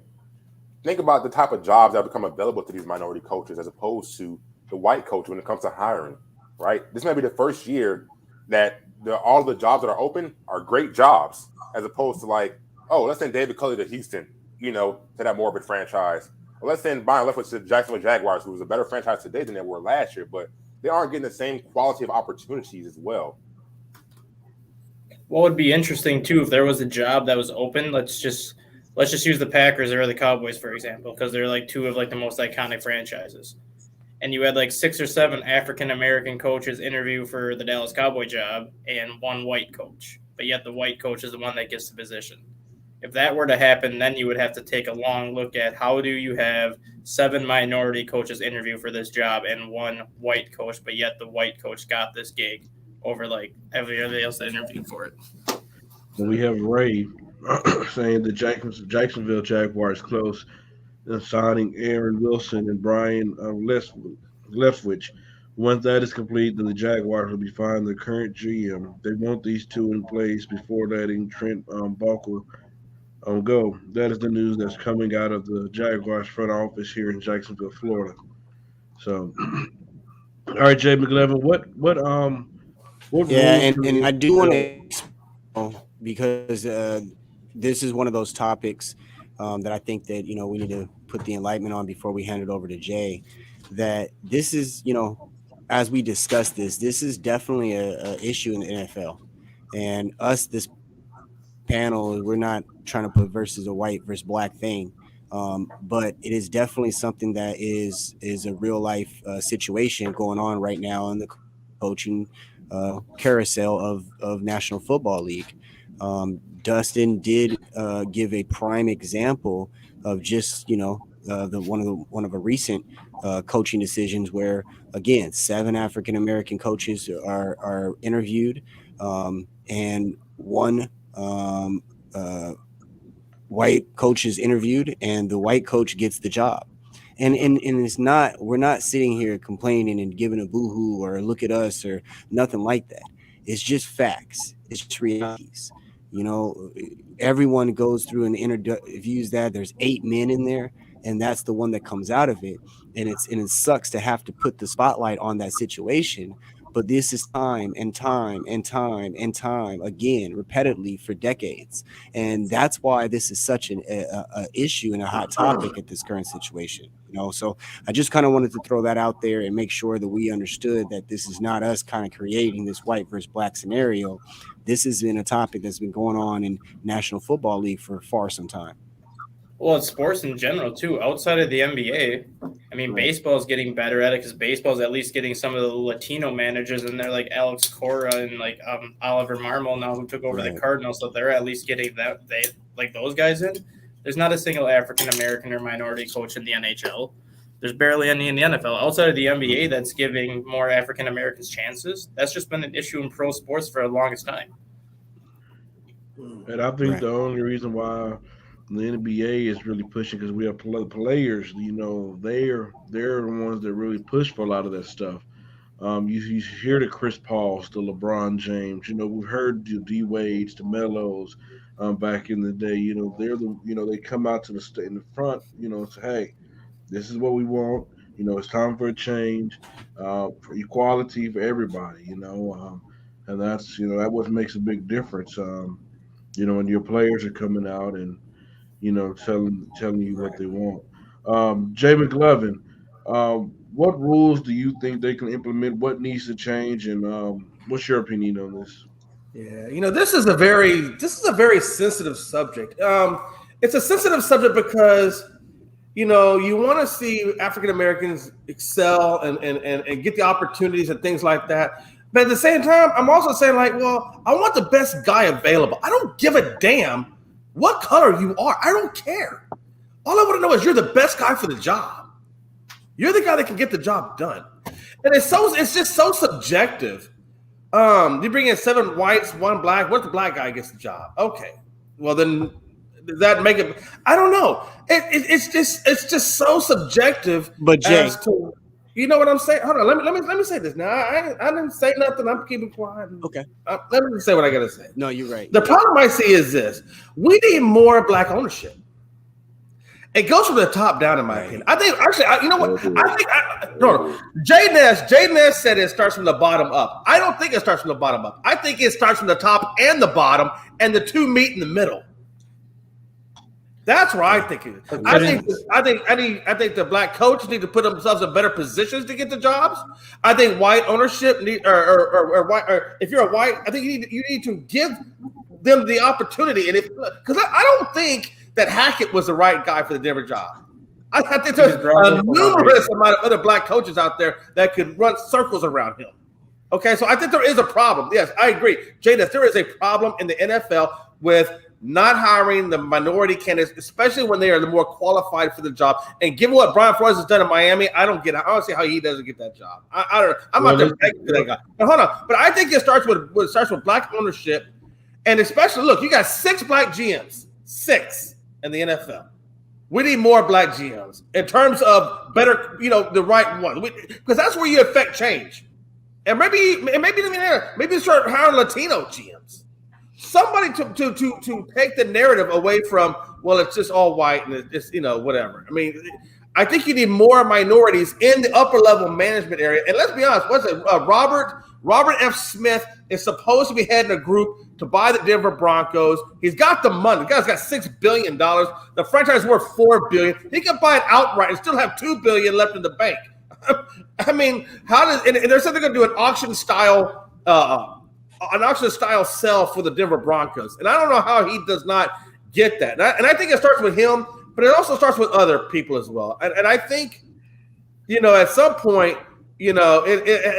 Think about the type of jobs that become available to these minority coaches as opposed to the white coach when it comes to hiring, right? This may be the first year that all the jobs that are open are great jobs, as opposed to like, oh, let's send David Culley to Houston, to that morbid franchise. Or let's send Brian Leftwich to the Jacksonville Jaguars, who was a better franchise today than they were last year, but they aren't getting the same quality of opportunities as well. What would be interesting too, if there was a job that was open, let's just use the Packers or the Cowboys, for example, because they're like 2 of like the most iconic franchises. And you had like 6 or 7 African-American coaches interview for the Dallas Cowboy job and 1 white coach. But yet the white coach is the one that gets the position. If that were to happen, then you would have to take a long look at how do you have 7 minority coaches interview for this job and 1 white coach, but yet the white coach got this gig over like everybody else that interviewed for it. We have Ray saying the Jacksonville Jaguars close signing Aaron Wilson and Brian Leftwich. Once that is complete, then the Jaguars will be firing the current GM. They want these two in place before letting Trent Baalke go. That is the news that's coming out of the Jaguars front office here in Jacksonville, Florida. So, all right, Jay McLevin, what Yeah, rules and I do want to, because this is one of those topics that I think that we need to put the enlightenment on before we hand it over to Jay. That this is, as we discuss this is definitely a issue in the NFL, and us, this panel, we're not trying to put versus a white versus black thing, but it is definitely something that is a real life situation going on right now in the coaching carousel of National Football League. Dustin did give a prime example of just one of a recent coaching decisions where, again, 7 African American coaches are interviewed, and one white coach is interviewed, and the white coach gets the job. And it's not, we're not sitting here complaining and giving a boo-hoo or look at us or nothing like that. It's just facts. It's just realities. Everyone goes through and interviews that. There's 8 men in there, and that's the one that comes out of it. And it sucks to have to put the spotlight on that situation. But this is time and time and time and time again, repeatedly for decades. And that's why this is such an issue and a hot topic at this current situation. So I just kind of wanted to throw that out there and make sure that we understood that this is not us kind of creating this white versus black scenario. This has been a topic that's been going on in National Football League for far some time. Well, it's sports in general, too. Outside of the NBA, I mean, baseball is getting better at it because baseball is at least getting some of the Latino managers in there, like Alex Cora and like Oliver Marmol now, who took over the Cardinals. So they're at least getting those guys in. There's not a single African-American or minority coach in the NHL. There's barely any in the NFL. Outside of the NBA that's giving more African-Americans chances, that's just been an issue in pro sports for the longest time. And I think the only reason why the NBA is really pushing, because we have players, they're the ones that really push for a lot of that stuff. You hear the Chris Pauls, the LeBron James, we've heard the D Wades, the Melos, back in the day. They're they come out to in the front, and say, hey, this is what we want. It's time for a change, for equality for everybody. And that's that what makes a big difference. When your players are coming out and telling you what they want. Jay McLevin, what rules do you think they can implement? What needs to change, and what's your opinion on this? Yeah, this is a very sensitive subject. It's a sensitive subject because you want to see African Americans excel and get the opportunities and things like that. But at the same time, I'm also saying I want the best guy available. I don't give a damn what color you are. I don't care. All I want to know is you're the best guy for the job. You're the guy that can get the job done. And it's just so subjective. You bring in 7 whites, 1 black. What if the black guy gets the job? Okay. Well, then does that make it? I don't know. It's just so subjective. But Jay, as to, you know what I'm saying? Hold on. Let me say this. Now I didn't say nothing. I'm keeping quiet. Okay. Let me say what I gotta say. No, you're right. The problem I see is this: we need more black ownership. It goes from the top down, in my opinion. I think you know what? Jay Ness said it starts from the bottom up. I don't think it starts from the bottom up. I think it starts from the top and the bottom, and the two meet in the middle. That's where I think it is. I think the black coaches need to put themselves in better positions to get the jobs. I think white ownership or if you're a white, I think you need to give them the opportunity. And because I don't think that Hackett was the right guy for the Denver job. I think there's a numerous amount of other black coaches out there that could run circles around him. Okay, so I think there is a problem. Yes, I agree. Jada, there is a problem in the NFL with not hiring the minority candidates, especially when they are the more qualified for the job. And given what Brian Flores has done in Miami, I don't see how he doesn't get that job. I don't know. I'm not there begging for that guy. But hold on. But I think it starts with black ownership, and especially look, you got 6 black GMs, 6 in the NFL. We need more black GMs in terms of better, the right one. Because that's where you affect change. And maybe start hiring Latino GMs. Somebody to take the narrative away from, well, it's just all white and it's whatever. I mean, I think you need more minorities in the upper level management area. And let's be honest, what's it? Robert F. Smith is supposed to be heading a group to buy the Denver Broncos. He's got the money. The guy's got $6 billion. The franchise is worth $4 billion. He can buy it outright and still have $2 billion left in the bank. I mean, and they're saying they're going to do an auction style sell for the Denver Broncos. And I don't know how he does not get that. And I think it starts with him, but it also starts with other people as well. And I think, at some point, it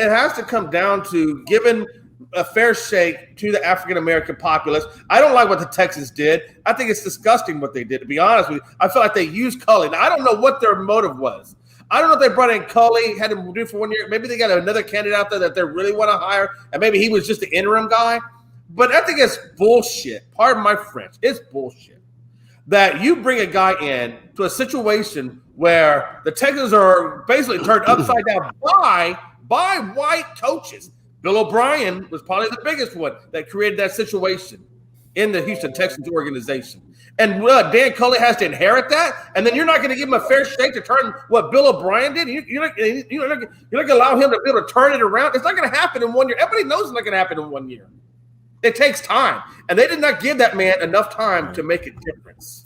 has to come down to giving a fair shake to the African-American populace. I don't like what the Texans did. I think it's disgusting what they did, to be honest with you. I feel like they used Cully. Now, I don't know what their motive was. I don't know if they brought in Cully, had him do for 1 year. Maybe they got another candidate out there that they really want to hire, and maybe he was just the interim guy. But I think it's bullshit. Pardon my French. It's bullshit that you bring a guy in to a situation where the Texans are basically turned upside down by white coaches. Bill O'Brien was probably the biggest one that created that situation in the Houston Texans organization. And Dan Cully has to inherit that, and then you're not going to give him a fair shake to turn what Bill O'Brien did. You're not going to allow him to be able to turn it around. It's not going to happen in 1 year. Everybody knows it's not going to happen in 1 year. It takes time, and they did not give that man enough time to make a difference.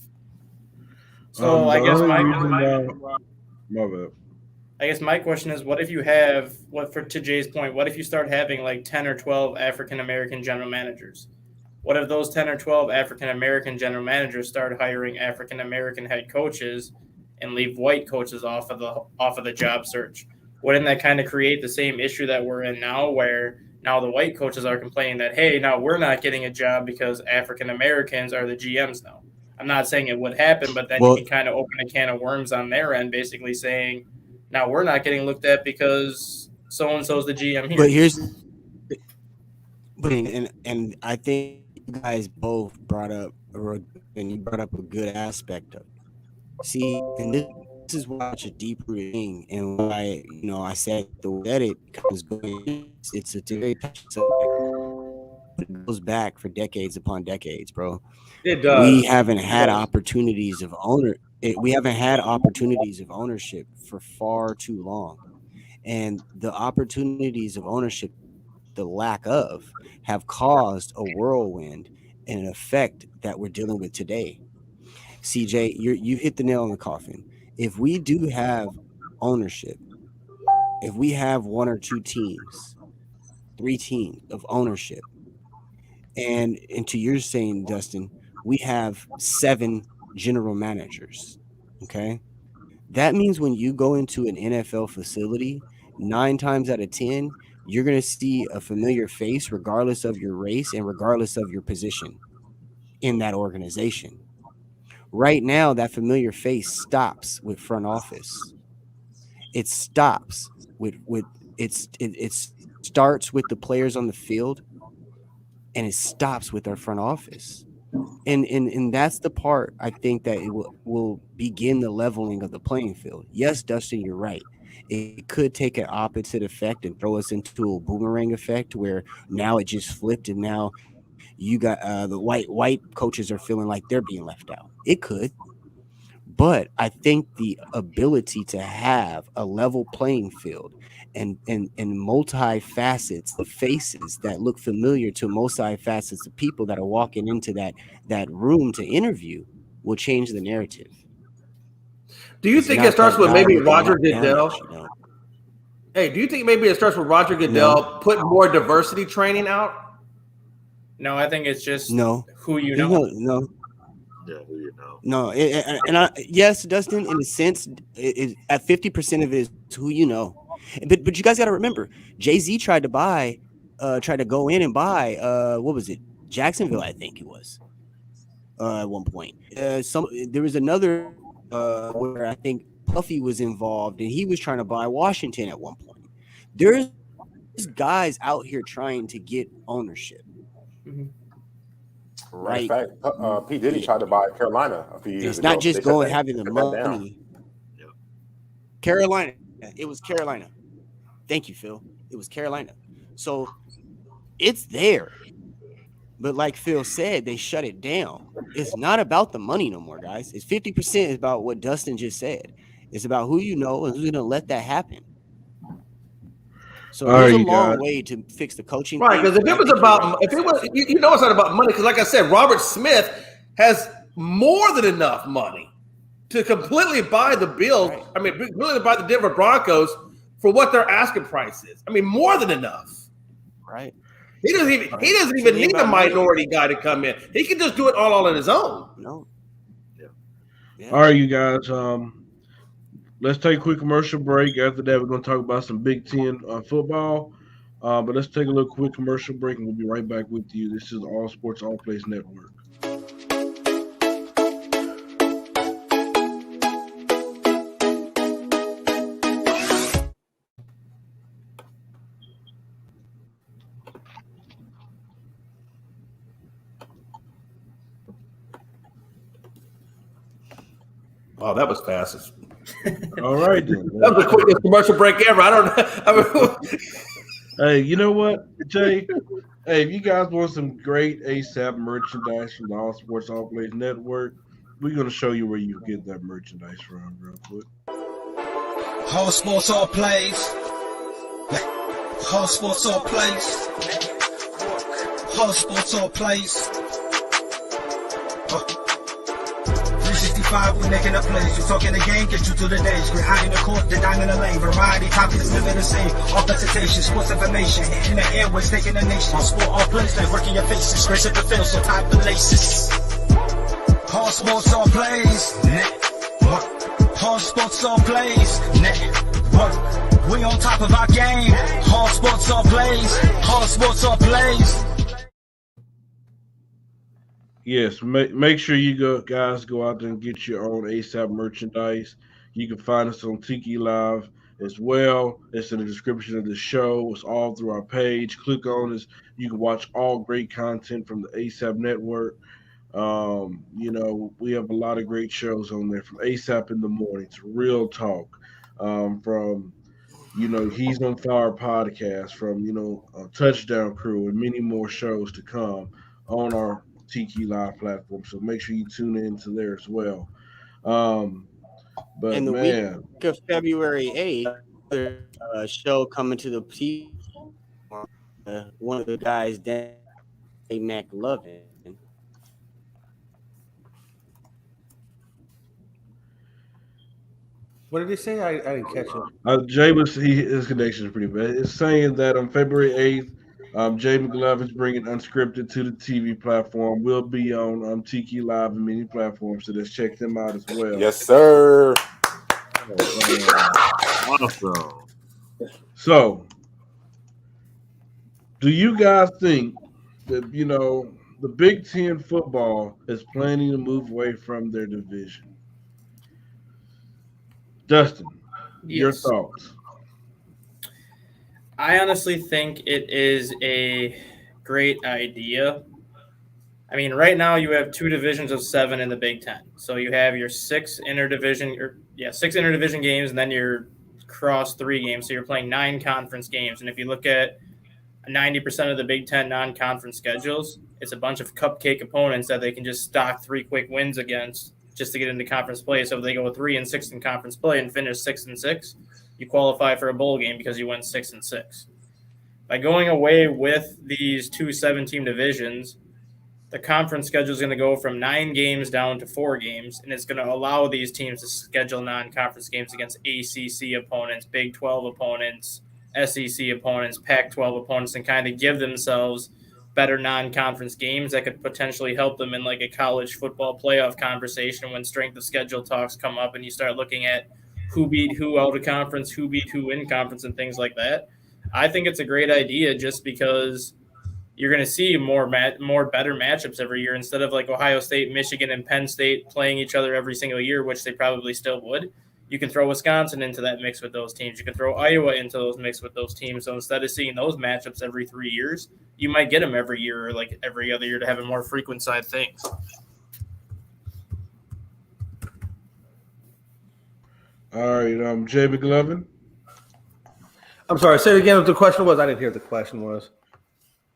So I guess my question is, what if you have to Jay's point, what if you start having like 10 or 12 African American general managers? What if those 10 or 12 African American general managers start hiring African American head coaches and leave white coaches off of the job search? Wouldn't that kind of create the same issue that we're in now, where now the white coaches are complaining that, hey, now we're not getting a job because African Americans are the GMs now? I'm not saying it would happen, but then you can kind of open a can of worms on their end, basically saying, now we're not getting looked at because so-and-so's the GM here. And I think you guys both brought up a good aspect of it. See, and this is why it's a deep-rooted thing, and why, I said the way that it comes going, it's a very touchy subject. It goes back for decades upon decades, bro. It does. We haven't had opportunities of ownership for far too long, and the opportunities of ownership, the lack of, have caused a whirlwind and an effect that we're dealing with today. CJ, you hit the nail on the coffin. If we do have ownership, if we have 1 or 2 teams, 3 teams of ownership, and to your saying, Dustin, we have 7 general managers, okay? That means when you go into an NFL facility, 9 times out of 10, you're going to see a familiar face regardless of your race and regardless of your position in that organization. Right now, that familiar face stops with front office. It stops it starts with the players on the field, and it stops with our front office. And that's the part I think that it will begin the leveling of the playing field. Yes, Dustin, you're right. It could take an opposite effect and throw us into a boomerang effect where now it just flipped, and now you got the white coaches are feeling like they're being left out. It could, but I think the ability to have a level playing field and multi-facets of faces that look familiar to multi-facets of people that are walking into that room to interview will change the narrative. Do you think it starts with maybe Roger Goodell? Hey, do you think maybe it starts with Roger Goodell putting more diversity training out? No, I think it's just who you know. know. Yeah, who you know. No, yes, Dustin, in a sense, at 50% of it is who you know. But you guys got to remember, Jay-Z tried to go in and buy, what was it? Jacksonville, I think it was, at one point. There was another where I think Puffy was involved, and he was trying to buy Washington at one point. There's guys out here trying to get ownership. Mm-hmm. Right. Matter of fact, P. Diddy tried to buy Carolina a few years It's ago. not just going having the money. Yep. Carolina. It was Carolina. Thank you, Phil. It was Carolina. So it's there. But like Phil said, they shut it down. It's not about the money no more, guys. It's 50% is about what Dustin just said. It's about who you know and who's going to let that happen. So there's a long way to fix the coaching. Right, because if it was about, it's not about money. Because like I said, Robert Smith has more than enough money to completely buy the Bills. Right. I mean, really buy the Denver Broncos for what their asking price is. I mean, more than enough. Right. He doesn't even need a minority guy to come in. He can just do it all on his own. No. Yeah. All right, you guys. Let's take a quick commercial break. After that, we're going to talk about some Big Ten football. But let's take a little quick commercial break, and we'll be right back with you. This is the All Sports All Place Network. Oh, that was fast. All right. That was the quickest commercial break ever. I don't know. Hey, you know what, Jay? Hey, if you guys want some great ASAP merchandise from the All Sports All Place Network, we're going to show you where you get that merchandise from real quick. All Sports All Plays. All Sports All Plays. All Sports All Plays. 365, we making a place. You talking the game, get you to the days. We're high in the court, the diamond in the lane. Variety topics living the same. All presentation, sports information. Hitting the airways, taking the nation. All sport, all plays, like working your faces. Grace at the field, so type the laces. All Sports All Plays. Network. All Sports All Plays. Network. We on top of our game. All Sports All Plays. All Sports All Plays. Yes, make sure you guys go out there and get your own ASAP merchandise. You can find us on TikiLIVE as well. It's in the description of the show. It's all through our page. Click on this. You can watch all great content from the ASAP Network. We have a lot of great shows on there, from ASAP in the Morning to Real Talk, from He's on Fire podcast, from Touchdown Crew, and many more shows to come on our TikiLIVE platform. So make sure you tune in to there as well. But in the week of February 8th, a show coming to the TV. One of the guys, Dave McLovin. What did he say? I didn't catch it. Jay his connection is pretty bad. It's saying that on February 8th, Jay McLovin's bringing Unscripted to the TV platform. We'll be on TikiLIVE and many platforms, so let's check them out as well. Yes, sir. Awesome. So, do you guys think that the Big Ten football is planning to move away from their division? Dustin, your thoughts? I honestly think it is a great idea. I mean, right now you have 2 divisions of 7 in the Big Ten. So you have your 6 interdivision games, and then your cross 3 games. So you're playing 9 conference games. And if you look at 90% of the Big Ten non-conference schedules, it's a bunch of cupcake opponents that they can just stock 3 quick wins against just to get into conference play. So if they go 3-6 in conference play and finish 6-6, you qualify for a bowl game because you went 6-6. By going away with these 2 7-team divisions, the conference schedule is going to go from 9 games down to 4 games, and it's going to allow these teams to schedule non-conference games against ACC opponents, Big 12 opponents, SEC opponents, Pac-12 opponents, and kind of give themselves better non-conference games that could potentially help them in like a college football playoff conversation when strength of schedule talks come up and you start looking at who beat who out of conference, who beat who in conference, and things like that. I think it's a great idea just because you're going to see more better matchups every year instead of like Ohio State, Michigan, and Penn State playing each other every single year, which they probably still would. You can throw Wisconsin into that mix with those teams. You can throw Iowa into those mix with those teams. So instead of seeing those matchups every 3 years, you might get him every year or like every other year to have a more frequent side things. All right, Jay McLovin. I'm sorry. Say it again. What the question was? I didn't hear what the question was.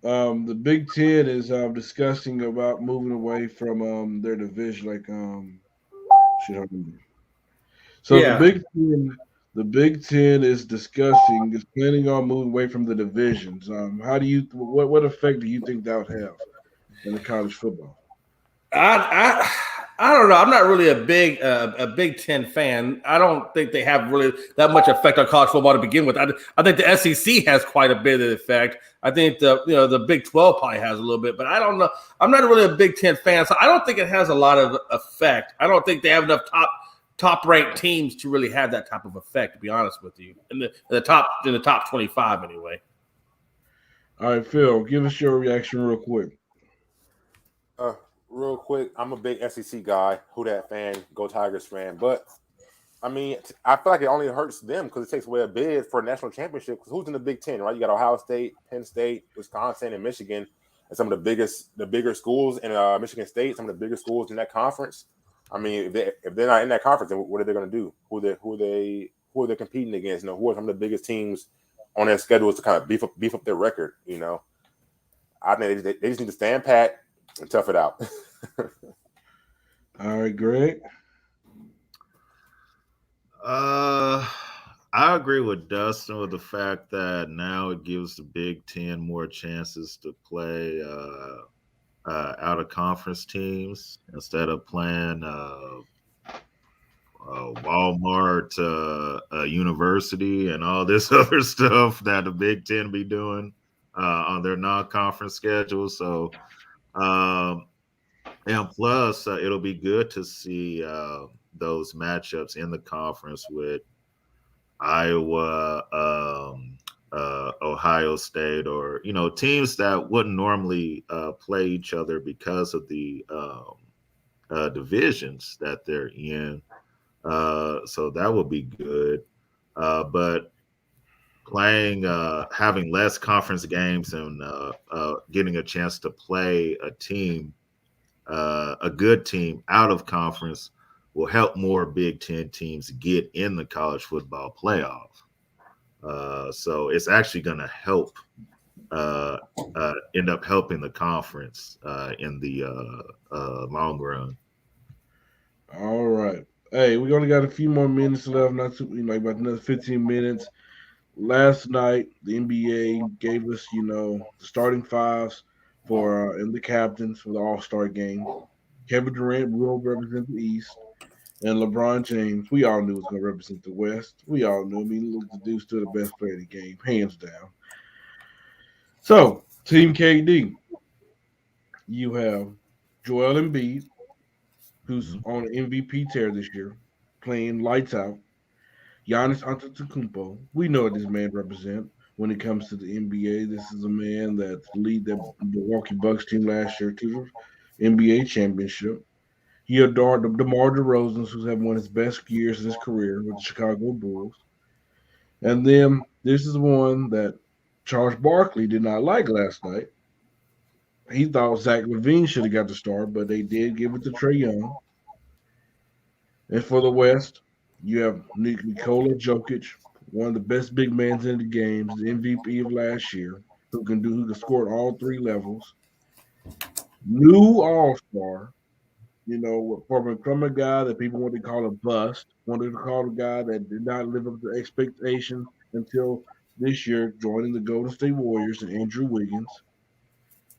The Big Ten is discussing about moving away from their division. The Big Ten is planning on moving away from the divisions. What effect do you think that would have in the college football? I don't know. I'm not really a Big Ten fan. I don't think they have really that much effect on college football to begin with. I think the SEC has quite a bit of effect. I think the Big 12 probably has a little bit, but I don't know. I'm not really a Big Ten fan, so I don't think it has a lot of effect. I don't think they have enough top ranked teams to really have that type of effect. To be honest with you, in the top 25 anyway. All right, Phil, give us your reaction real quick. Real quick, I'm a big SEC guy, Who Dat fan, Go Tigers fan. But, I mean, I feel like it only hurts them because it takes away a bid for a national championship. Because who's in the Big Ten, right? You got Ohio State, Penn State, Wisconsin, and Michigan, and some of the bigger schools in Michigan State, some of the bigger schools in that conference. I mean, if they're not in that conference, then what are they going to do? Who are they competing against? Who are some of the biggest teams on their schedules to kind of beef up their record? I think they just need to stand pat and tough it out. All right, Greg. I agree with Dustin with the fact that now it gives the Big Ten more chances to play out of conference teams instead of playing Walmart, University, and all this other stuff that the Big Ten be doing on their non-conference schedule. So, and plus, it'll be good to see those matchups in the conference with Iowa, Ohio State, or teams that wouldn't normally play each other because of the divisions that they're in. So that would be good. But playing, having less conference games and getting a chance to play a team, a good team out of conference will help more Big Ten teams get in the college football playoff. So it's actually going to help, end up helping the conference in the long run. All right. Hey, we only got a few more minutes left, about another 15 minutes. Last night, the NBA gave us, the starting fives and the captains for the All-Star game. Kevin Durant will represent the East, and LeBron James, we all knew was going to represent the West. We all knew. Look, the dude's still the best player in the game, hands down. So, Team KD, you have Joel Embiid, who's on an MVP tear this year, playing lights out. Giannis Antetokounmpo, we know what this man represents when it comes to the NBA. This is a man that lead the Milwaukee Bucks team last year to the NBA championship. He adored DeMar DeRozan, who's having one of his best years of his career with the Chicago Bulls. And then this is one that Charles Barkley did not like last night. He thought Zach LaVine should have got the start, but they did give it to Trae Young. And for the West, you have Nikola Jokic, one of the best big men in the game, the MVP of last year, who can score at all three levels. New All-Star, from a guy that people wanted to call a bust, wanted to call a guy that did not live up to expectations until this year, joining the Golden State Warriors and Andrew Wiggins.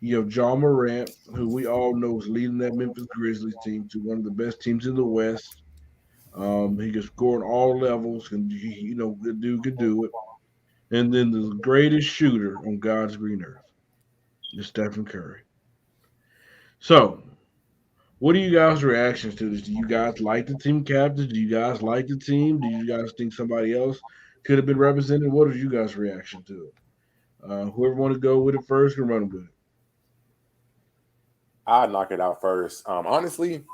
You have Ja Morant, who we all know is leading that Memphis Grizzlies team to one of the best teams in the West. He can score on all levels, and the dude can do it. And then the greatest shooter on God's green earth is Stephen Curry. So, what are you guys' reactions to this? Do you guys like the team captains? Do you guys like the team? Do you guys think somebody else could have been represented? What is you guys' reaction to it? Whoever want to go with it first, can run with it. I'll knock it out first. Honestly,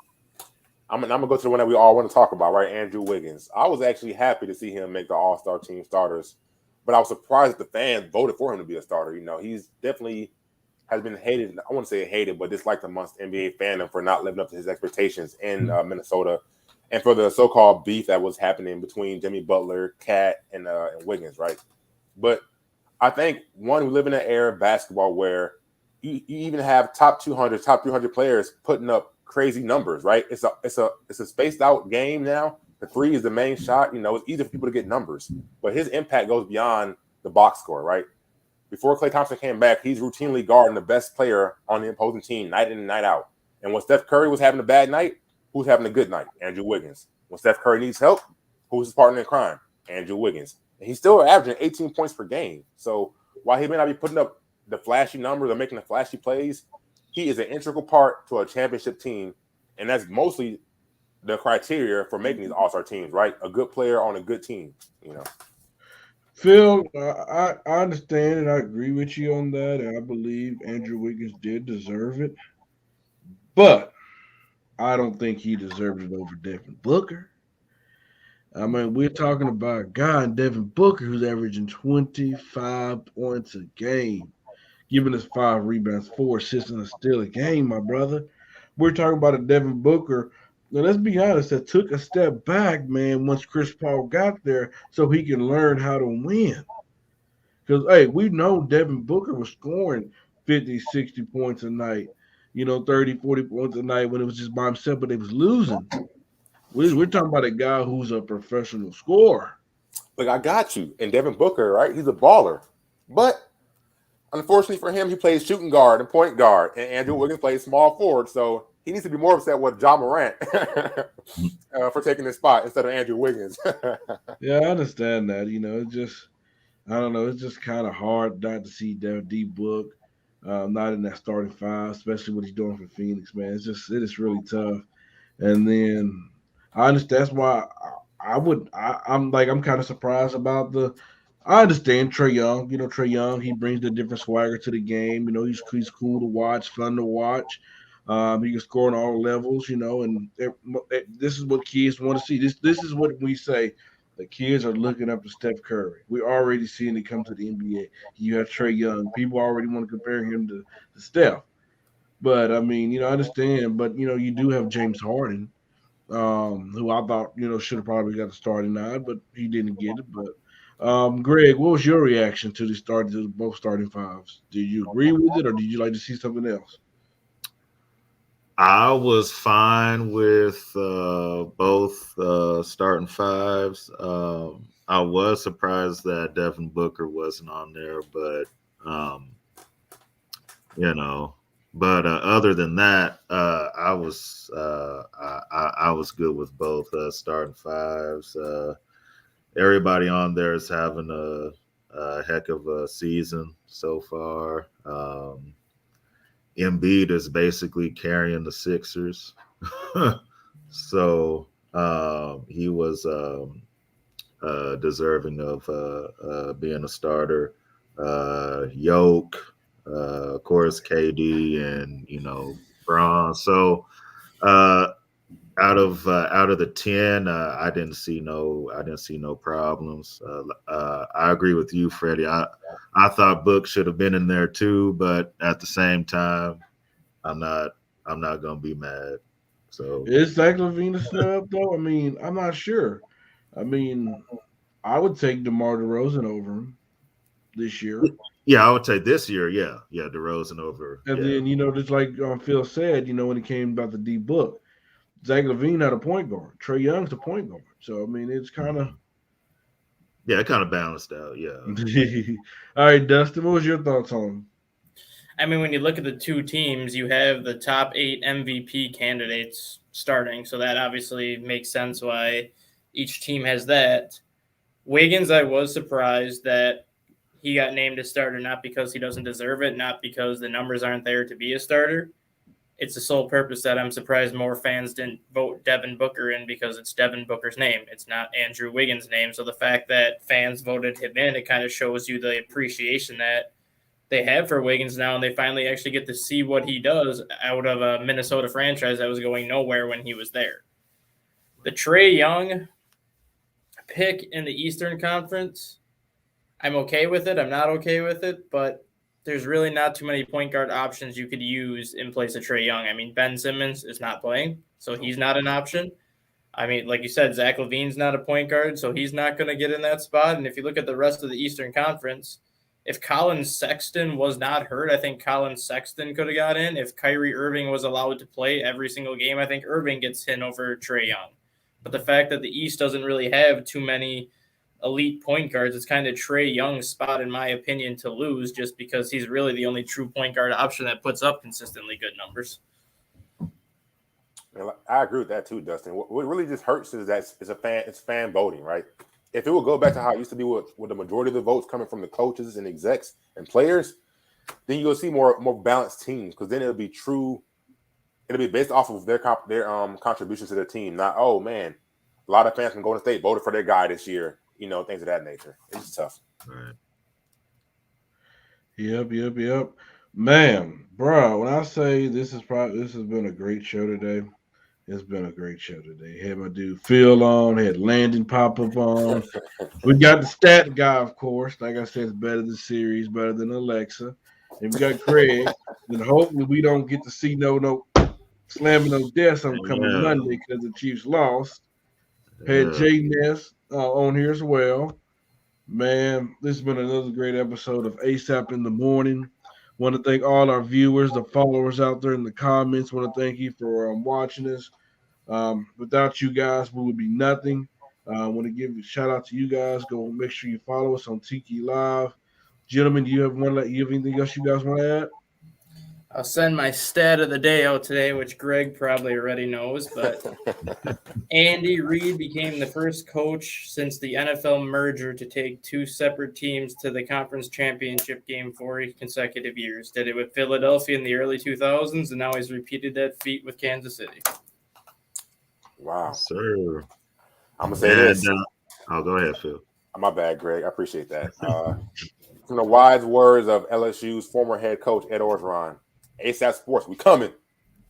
I'm gonna go to the one that we all want to talk about, right? Andrew Wiggins. I was actually happy to see him make the All-Star team starters, but I was surprised that the fans voted for him to be a starter. He's definitely has been hated. I wouldn't say hated, but disliked amongst NBA fandom for not living up to his expectations in Minnesota, and for the so-called beef that was happening between Jimmy Butler, Cat, and Wiggins, right? But I think, one, we live in an era of basketball where you even have top 200, top 300 players putting up crazy numbers, right? It's a spaced out game now. The three is the main shot. It's easy for people to get numbers, but his impact goes beyond the box score, right? Before Klay Thompson came back, he's routinely guarding the best player on the opposing team night in and night out. And when Steph Curry was having a bad night, who's having a good night? Andrew Wiggins. When Steph Curry needs help, who's his partner in crime? Andrew Wiggins. And he's still averaging 18 points per game. So while he may not be putting up the flashy numbers or making the flashy plays, he is an integral part to a championship team. And that's mostly the criteria for making these all-star teams, right? A good player on a good team, Phil, I understand and I agree with you on that. And I believe Andrew Wiggins did deserve it. But I don't think he deserved it over Devin Booker. I mean, we're talking about a guy in Devin Booker who's averaging 25 points a game, giving us 5 rebounds, 4 assists, and a steal a game, my brother. We're talking about a Devin Booker. Now, let's be honest, that took a step back, man, once Chris Paul got there so he can learn how to win. Because, hey, we know Devin Booker was scoring 50, 60 points a night, 30, 40 points a night when it was just by himself, but they was losing. We're talking about a guy who's a professional scorer. Look, I got you. And Devin Booker, right, he's a baller. But unfortunately for him, he plays shooting guard and point guard, and Andrew Wiggins plays small forward, so he needs to be more upset with Ja Morant for taking his spot instead of Andrew Wiggins. Yeah, I understand that. It's just, I don't know, it's just kind of hard not to see D-Book not in that starting 5, especially what he's doing for Phoenix, man. It is really tough. And then I understand, that's why I'm kind of surprised about I understand Trae Young. Trae Young, he brings a different swagger to the game. He's cool to watch, fun to watch. He can score on all levels, and this is what kids want to see. This is what we say. The kids are looking up to Steph Curry. We're already seeing it come to the NBA. You have Trae Young. People already want to compare him to Steph. But, I mean, I understand. But, you do have James Harden, who I thought, should have probably got a starting nod, but he didn't get it. But, Greg, what was your reaction to both starting 5s? Did you agree with it, or did you like to see something else? I was fine with both starting 5s. I was surprised that Devin Booker wasn't on there, but But other than that, I was good with both starting 5s. Everybody on there is having a heck of a season so far. Embiid is basically carrying the Sixers. So he was deserving of being a starter. Yoke, of course, KD, and Bron. So out of the 10, I didn't see no problems. I agree with you, Freddie. I thought Book should have been in there too, but at the same time, I'm not gonna be mad. So is Zach LaVine a snub though? I mean, I'm not sure. I mean, I would take DeMar DeRozan over him this year. Yeah, I would take this year. Yeah, DeRozan over. And then just like Phil said, when it came about the D Book, Zach LaVine had a point guard. Trae Young's a point guard. So I mean, it's kind of it kind of balanced out. Yeah. All right, Dustin, what was your thoughts on him? I mean, when you look at the two teams, you have the top 8 MVP candidates starting. So that obviously makes sense why each team has that. Wiggins, I was surprised that he got named a starter, not because he doesn't deserve it, not because the numbers aren't there to be a starter. It's the sole purpose that I'm surprised more fans didn't vote Devin Booker in, because it's Devin Booker's name. It's not Andrew Wiggins' name. So the fact that fans voted him in, it kind of shows you the appreciation that they have for Wiggins now, and they finally actually get to see what he does out of a Minnesota franchise that was going nowhere when he was there. The Trae Young pick in the Eastern Conference, I'm okay with it. I'm not okay with it, but there's really not too many point guard options you could use in place of Trae Young. I mean, Ben Simmons is not playing, so he's not an option. I mean, like you said, Zach LaVine's not a point guard, so he's not going to get in that spot. And if you look at the rest of the Eastern Conference, if Colin Sexton was not hurt, I think Colin Sexton could have got in. If Kyrie Irving was allowed to play every single game, I think Irving gets in over Trae Young. But the fact that the East doesn't really have too many elite point guards, it's kind of Trae Young's spot, in my opinion, to lose, just because he's really the only true point guard option that puts up consistently good numbers. I agree with that too, Dustin. What really just hurts is that it's fan voting, right? If it would go back to how it used to be with the majority of the votes coming from the coaches and execs and players, then you'll see more balanced teams, because then it'll be based off of their contributions to their team. Not, oh man, a lot of fans from Golden State voted for their guy this year, things of that nature. It's tough. Right. Yep. Man, bro, when I say this has been a great show today. It's been a great show today. Had my dude Phil on, had Landon pop up on. We got the stat guy, of course. Like I said, it's better than Sirius, better than Alexa. And we got Craig. And hopefully we don't get to see no slamming no deaths on coming Monday because the Chiefs lost. Had Jay Ness on here as well. Man, this has been another great episode of ASAP in the Morning. Want to thank all our viewers, the followers out there in the comments. Want to thank you for watching us. Without you guys, we would be nothing. Want to give a shout out to you guys. Go make sure you follow us on TikiLIVE. Gentlemen, do you have anything else you guys want to add? I'll send my stat of the day out today, which Greg probably already knows, but Andy Reid became the first coach since the NFL merger to take two separate teams to the conference championship game 4 consecutive years. Did it with Philadelphia in the early 2000s, and now he's repeated that feat with Kansas City. Wow. Sir. I'm going to say this. Go ahead, Phil. My bad, Greg. I appreciate that. From the wise words of LSU's former head coach, Ed Orgeron, ASAP Sports, we coming,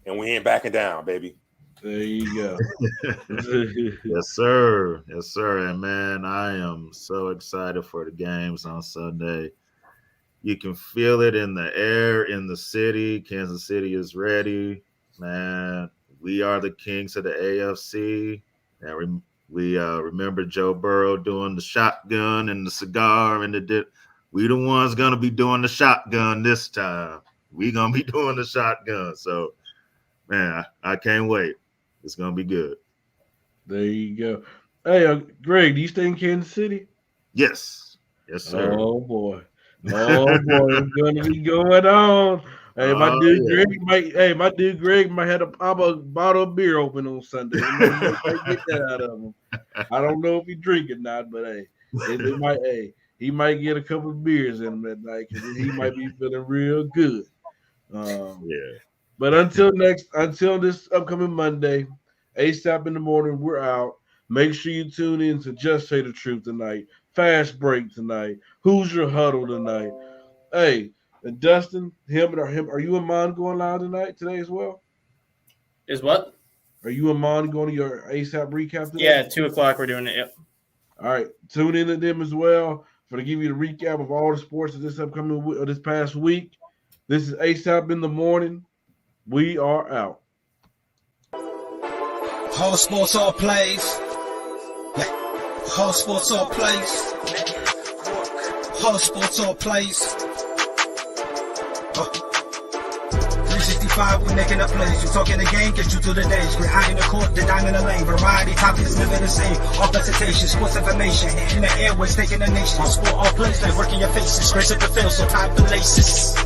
and we ain't backing down, baby. There you go. Yes, sir. And man, I am so excited for the games on Sunday. You can feel it in the air, in the city. Kansas City is ready. Man, we are the kings of the AFC. And we remember Joe Burrow doing the shotgun and the cigar and the dip. We the ones going to be doing the shotgun this time. We going to be doing the shotgun. So, man, I can't wait. It's going to be good. There you go. Hey, Greg, do you stay in Kansas City? Yes, sir. Oh, boy. It's going to be going on. Hey, my dude Greg might have a bottle of beer open on Sunday. He might get that out of him. I don't know if he drink it or not, but hey, he might get a couple of beers in him that night because he might be feeling real good. But until this upcoming Monday, ASAP in the Morning, we're out. Make sure you tune in to Just Say the Truth tonight. Fast Break tonight. Who's Your Huddle tonight? Hey, Dustin, are you and Mon going live today as well? Is what? Are you and Mon going to your ASAP recap today? Yeah, 2:00 we're doing it. Yep. All right, tune in to them as well to give you the recap of all the sports of this past week. This is ASAP in the Morning. We are out. Whole sports, all plays. Whole sports, all plays. Whole sports, all plays. 365, we making a plays. You talking the game, get you through the days. We're high in the court, the dime in the lane. Variety, topics, living the same. All presentation, sports information. In the airways, taking the nation. Sport, all plays, like working your faces. Grace at the field, so tie the laces.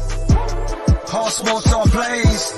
All sports, all plays.